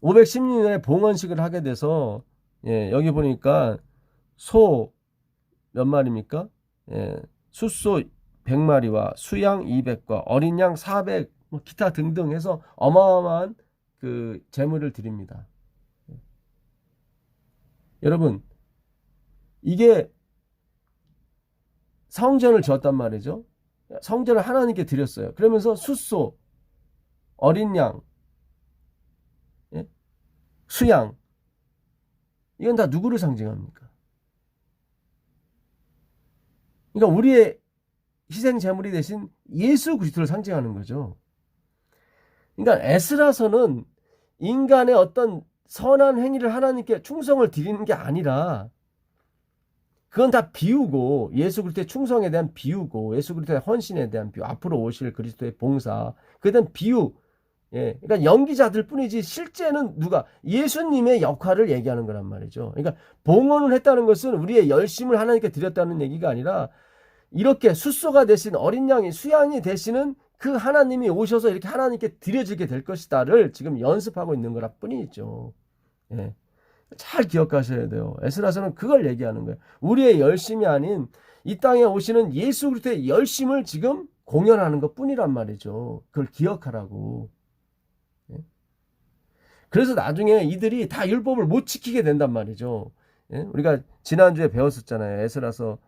516년에 봉헌식을 하게 돼서 여기 보니까 소 몇 마리입니까? 숫소 100마리와 수양 200과 어린 양 400, 기타 등등 해서 어마어마한 그 제물을 드립니다. 여러분, 이게 성전을 지었단 말이죠. 성전을 하나님께 드렸어요. 그러면서 숫소, 어린 양, 수양, 이건 다 누구를 상징합니까? 그러니까 우리의 희생 제물이 대신 예수 그리스도를 상징하는 거죠. 그러니까 에스라서는 인간의 어떤 선한 행위를 하나님께 충성을 드리는 게 아니라 그건 다 비우고 예수 그리스도의 충성에 대한 비우고 예수 그리스도의 헌신에 대한 비유, 앞으로 오실 그리스도의 봉사, 그에 대한 비유. 그러니까 연기자들 뿐이지 실제는 누가 예수님의 역할을 얘기하는 거란 말이죠. 그러니까 봉헌을 했다는 것은 우리의 열심을 하나님께 드렸다는 얘기가 아니라 이렇게 숫소가 되신 어린 양이 수양이 되시는 그 하나님이 오셔서 이렇게 하나님께 드려지게 될 것이다를 지금 연습하고 있는 거라 뿐이죠. 잘 기억하셔야 돼요. 에스라서는 그걸 얘기하는 거예요. 우리의 열심이 아닌 이 땅에 오시는 예수 그리스도의 열심을 지금 공연하는 것 뿐이란 말이죠. 그걸 기억하라고. 그래서 나중에 이들이 다 율법을 못 지키게 된단 말이죠. 우리가 지난주에 배웠었잖아요. 에스라서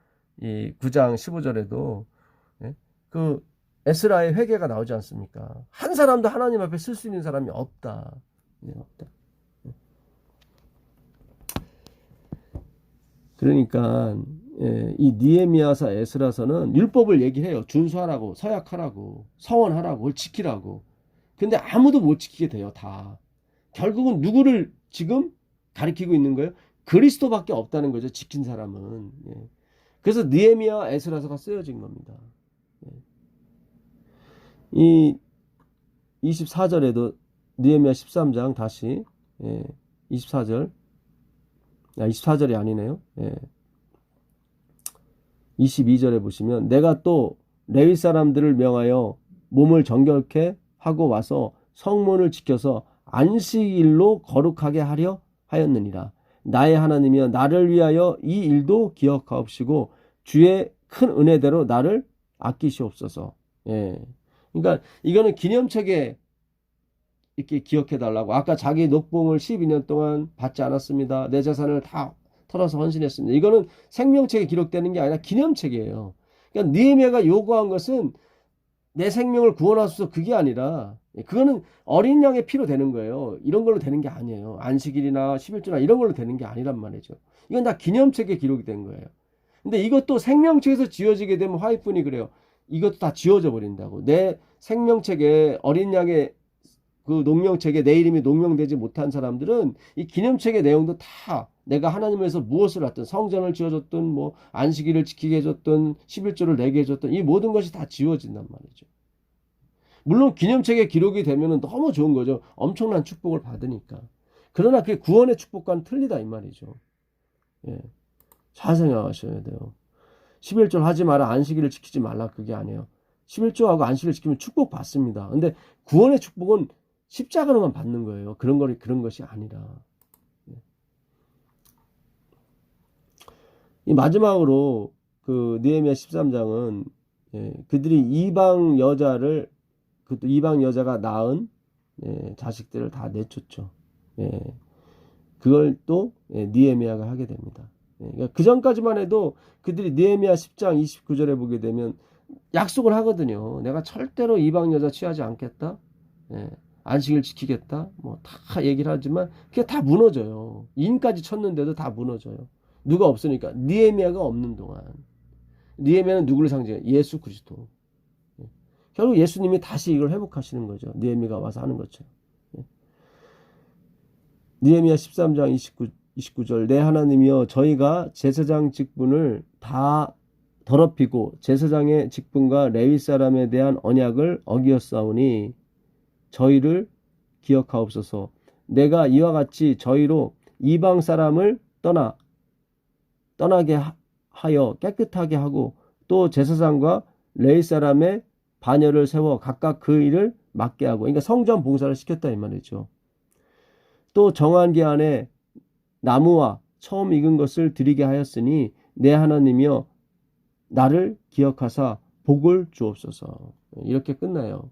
이 9장 15절에도 그 에스라의 회개가 나오지 않습니까? 한 사람도 하나님 앞에 쓸 수 있는 사람이 없다. 없다. 그러니까 이 느헤미야서 에스라서는 율법을 얘기해요. 준수하라고, 서약하라고, 서원하라고, 그걸 지키라고. 근데 아무도 못 지키게 돼요. 다. 결국은 누구를 지금 가리키고 있는 거예요? 그리스도밖에 없다는 거죠. 지킨 사람은. 그래서 느헤미야 에스라서가 쓰여진 겁니다. 이 24절에도 느헤미야 13장 다시 24절 24절이 아니네요. 22절에 보시면 내가 또 레위 사람들을 명하여 몸을 정결케 하고 와서 성문을 지켜서 안식일로 거룩하게 하려 하였느니라. 나의 하나님이여 나를 위하여 이 일도 기억하옵시고 주의 큰 은혜대로 나를 아끼시옵소서. 그러니까 이거는 기념책에 이렇게 기억해 달라고. 아까 자기 녹봉을 12년 동안 받지 않았습니다. 내 재산을 다 털어서 헌신했습니다. 이거는 생명책에 기록되는 게 아니라 기념책이에요. 그러니까 느헤미야가 요구한 것은 내 생명을 구원하소서 그게 아니라 그거는 어린 양의 피로 되는 거예요. 이런 걸로 되는 게 아니에요. 안식일이나 11조나 이런 걸로 되는 게 아니란 말이죠. 이건 다 기념책에 기록이 된 거예요. 근데 이것도 생명책에서 지워지게 되면 화이뿐이 그래요. 이것도 다 지워져 버린다고. 내 생명책에 어린 양의 그 농명책에 내 이름이 농명되지 못한 사람들은 이 기념책의 내용도 다 내가 하나님을 위해서 무엇을 했든 성전을 지어줬든 뭐 안식일을 지키게 해줬든 11조를 내게 해줬든 이 모든 것이 다 지워진단 말이죠. 물론 기념책에 기록이 되면 너무 좋은 거죠. 엄청난 축복을 받으니까. 그러나 그게 구원의 축복과는 틀리다 이 말이죠. 잘 생각하셔야 돼요. 11조 하지 마라, 안식일을 지키지 말라, 그게 아니에요. 11조하고 안식일을 지키면 축복 받습니다. 근데 구원의 축복은 십자가로만 받는 거예요. 그런 것이 아니라. 이 마지막으로 그 느헤미야 13장은 그들이 이방 여자가 낳은 자식들을 다 내쫓죠. 그걸 또 느헤미야가 하게 됩니다. 그러니까 그 전까지만 해도 그들이 느헤미야 10장 29절에 보게 되면 약속을 하거든요. 내가 절대로 이방 여자 취하지 않겠다. 예, 안식일 지키겠다. 뭐 다 얘기를 하지만 그게 다 무너져요. 인까지 쳤는데도 다 무너져요. 누가 없으니까. 느헤미야가 없는 동안. 느헤미야는 누구를 상징해요? 예수 그리스도. 예. 결국 예수님이 다시 이걸 회복하시는 거죠. 느헤미야가 와서 하는 것처럼. 예. 느헤미야 13장 29절 내 하나님이여 저희가 제사장 직분을 다 더럽히고 제사장의 직분과 레위 사람에 대한 언약을 어기었사오니 저희를 기억하옵소서. 내가 이와 같이 저희로 이방 사람을 떠나게 하여 깨끗하게 하고 또 제사장과 레위 사람의 반열을 세워 각각 그 일을 맡게 하고, 그러니까 성전 봉사를 시켰다 이 말이죠. 또 정한 기한에 나무와 처음 익은 것을 드리게 하였으니 내 하나님이여 나를 기억하사 복을 주옵소서. 이렇게 끝나요.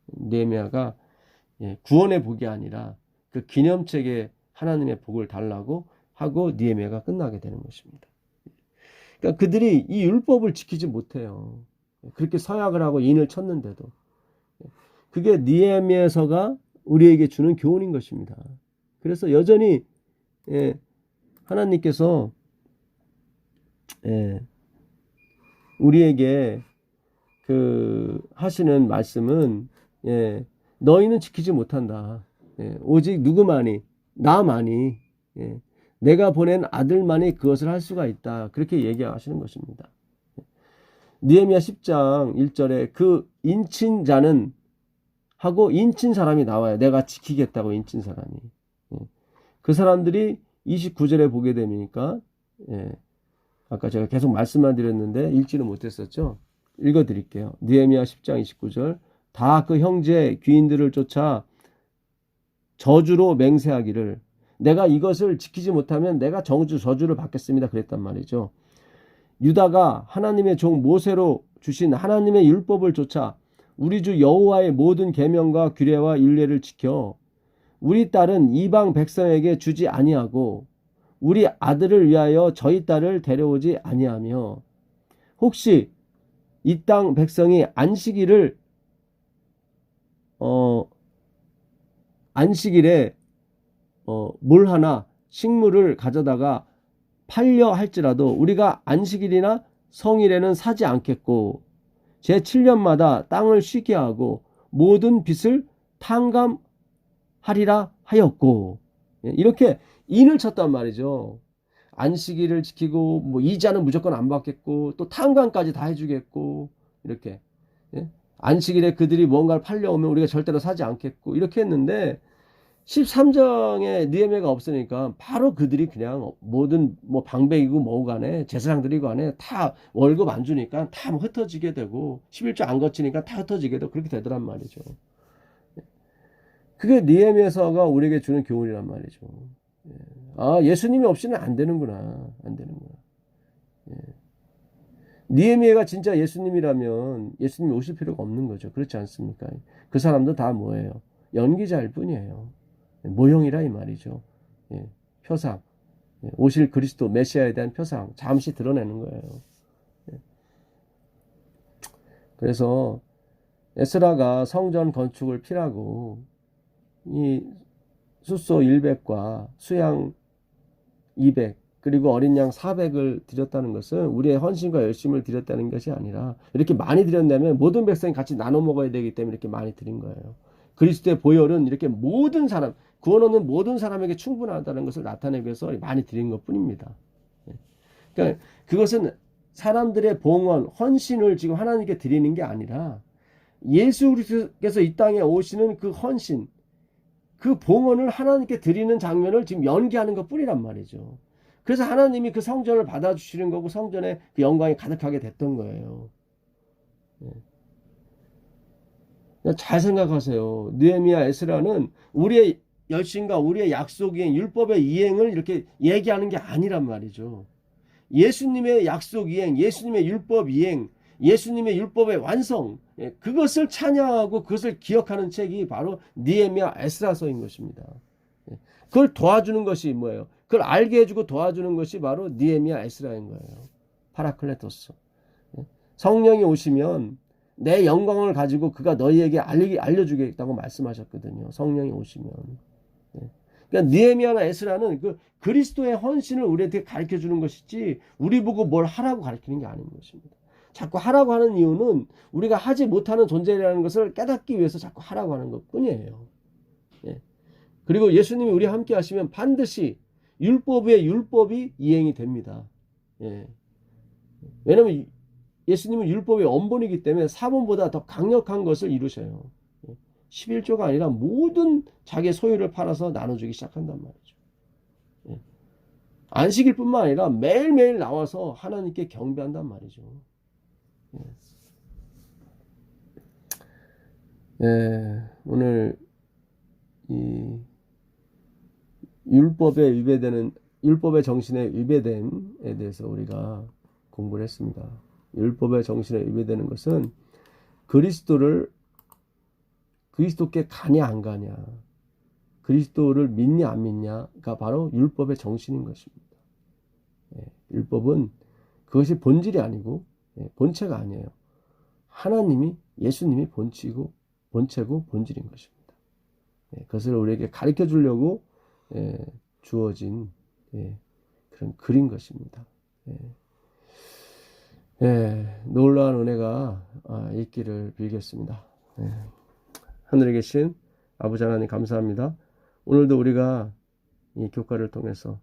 느헤미야가 구원의 복이 아니라 그 기념책에 하나님의 복을 달라고 하고 느헤미야가 끝나게 되는 것입니다. 그러니까 그들이 이 율법을 지키지 못해요. 그렇게 서약을 하고 인을 쳤는데도. 그게 느헤미야서가 우리에게 주는 교훈인 것입니다. 그래서 여전히 하나님께서 우리에게 그 하시는 말씀은 너희는 지키지 못한다. 오직 누구만이 나만이 내가 보낸 아들만이 그것을 할 수가 있다. 그렇게 얘기하시는 것입니다. 느헤미야 10장 1절에 그 인친 자는 하고 인친 사람이 나와요. 내가 지키겠다고 인친 사람이. 그 사람들이 29절에 보게 되니까 아까 제가 계속 말씀만 드렸는데 읽지는 못했었죠. 읽어드릴게요. 느헤미야 10장 29절 다 그 형제 귀인들을 쫓아 저주로 맹세하기를 내가 이것을 지키지 못하면 내가 저주를 받겠습니다. 그랬단 말이죠. 유다가 하나님의 종 모세로 주신 하나님의 율법을 쫓아 우리 주 여호와의 모든 계명과 규례와 율례를 지켜 우리 딸은 이방 백성에게 주지 아니하고 우리 아들을 위하여 저희 딸을 데려오지 아니하며 혹시 이 땅 백성이 안식일에 물 하나 식물을 가져다가 팔려 할지라도 우리가 안식일이나 성일에는 사지 않겠고 제7년마다 땅을 쉬게 하고 모든 빚을 탕감하리라 하였고, 이렇게 인을 쳤단 말이죠. 안식일을 지키고 뭐 이자는 무조건 안 받겠고 또 탕감까지 다 해주겠고 이렇게 안식일에 그들이 뭔가를 팔려오면 우리가 절대로 사지 않겠고 이렇게 했는데 13장에 느헤미야가 없으니까 바로 그들이 그냥 모든 뭐 방백이고 뭐고 간에 제사장들이고 간에 다 월급 안 주니까 다 뭐 흩어지게 되고 11조 안 거치니까 다 흩어지게 되고 그렇게 되더란 말이죠. 그게 느헤미야서가 우리에게 주는 교훈이란 말이죠. 아, 예수님이 없이는 안 되는구나. 안 되는구나. 느헤미야가 진짜 예수님이라면 예수님이 오실 필요가 없는 거죠. 그렇지 않습니까? 그 사람도 다 뭐예요? 연기자일 뿐이에요. 모형이라 이 말이죠. 표상. 오실 그리스도 메시아에 대한 표상. 잠시 드러내는 거예요. 그래서 에스라가 성전 건축을 피라고 이 숫소 100과 수양 200 그리고 어린 양 400을 드렸다는 것은 우리의 헌신과 열심을 드렸다는 것이 아니라 이렇게 많이 드렸다면 모든 백성이 같이 나눠 먹어야 되기 때문에 이렇게 많이 드린 거예요. 그리스도의 보혈은 이렇게 모든 사람, 구원 얻는 모든 사람에게 충분하다는 것을 나타내기 위해서 많이 드린 것 뿐입니다. 그러니까 그것은 사람들의 봉헌, 헌신을 지금 하나님께 드리는 게 아니라 예수 그리스도께서 이 땅에 오시는 그 헌신, 그 봉헌을 하나님께 드리는 장면을 지금 연기하는 것 뿐이란 말이죠. 그래서 하나님이 그 성전을 받아주시는 거고 성전에 그 영광이 가득하게 됐던 거예요. 잘 생각하세요. 느헤미야, 에스라는 우리의 열심과 우리의 약속 이행, 율법의 이행을 이렇게 얘기하는 게 아니란 말이죠. 예수님의 약속 이행, 예수님의 율법 이행, 예수님의 율법의 완성, 그것을 찬양하고 그것을 기억하는 책이 바로 느헤미야, 에스라서인 것입니다. 그걸 도와주는 것이 뭐예요? 그걸 알게 해주고 도와주는 것이 바로 느헤미야, 에스라인 거예요. 파라클레토스. 성령이 오시면 내 영광을 가지고 그가 너희에게 알려주겠다고 말씀하셨거든요. 성령이 오시면. 예. 그러니까 느헤미야나 에스라는 그 그리스도의 헌신을 우리한테 가르쳐 주는 것이지 우리 보고 뭘 하라고 가르치는 게 아닌 것입니다. 자꾸 하라고 하는 이유는 우리가 하지 못하는 존재라는 것을 깨닫기 위해서 자꾸 하라고 하는 것 뿐이에요. 예. 그리고 예수님이 우리와 함께 하시면 반드시 율법 위에 율법이 이행이 됩니다. 예. 왜냐하면 예수님은 율법의 원본이기 때문에 사본보다 더 강력한 것을 이루셔요. 11조가 아니라 모든 자기 소유를 팔아서 나눠주기 시작한단 말이죠. 예. 안식일 뿐만 아니라 매일매일 나와서 하나님께 경배한단 말이죠. 예. 예. 오늘 이 율법의 정신에 위배됨에 대해서 우리가 공부를 했습니다. 율법의 정신에 위배되는 것은 그리스도께 가냐 안 가냐, 그리스도를 믿냐 안 믿냐가 바로 율법의 정신인 것입니다. 예, 율법은 그것이 본질이 아니고 본체가 아니에요. 예수님이 본체고 본질인 것입니다. 그것을 우리에게 가르쳐 주려고 주어진 그런 글인 것입니다. 놀라운 은혜가 있기를 빌겠습니다. 하늘에 계신 아버지 하나님 감사합니다. 오늘도 우리가 이 교과를 통해서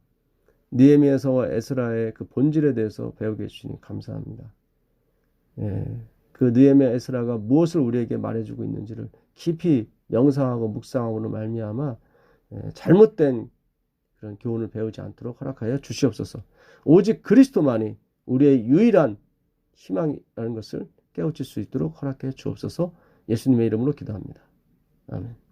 느헤미야서와 에스라의 그 본질에 대해서 배우게 해주시니 감사합니다. 그 느헤미야 에스라가 무엇을 우리에게 말해주고 있는지를 깊이 명상하고 묵상하고는 말미암아 잘못된 그런 교훈을 배우지 않도록 허락하여 주시옵소서. 오직 그리스도만이 우리의 유일한 희망이라는 것을 깨우칠 수 있도록 허락해 주옵소서. 예수님의 이름으로 기도합니다. 아멘.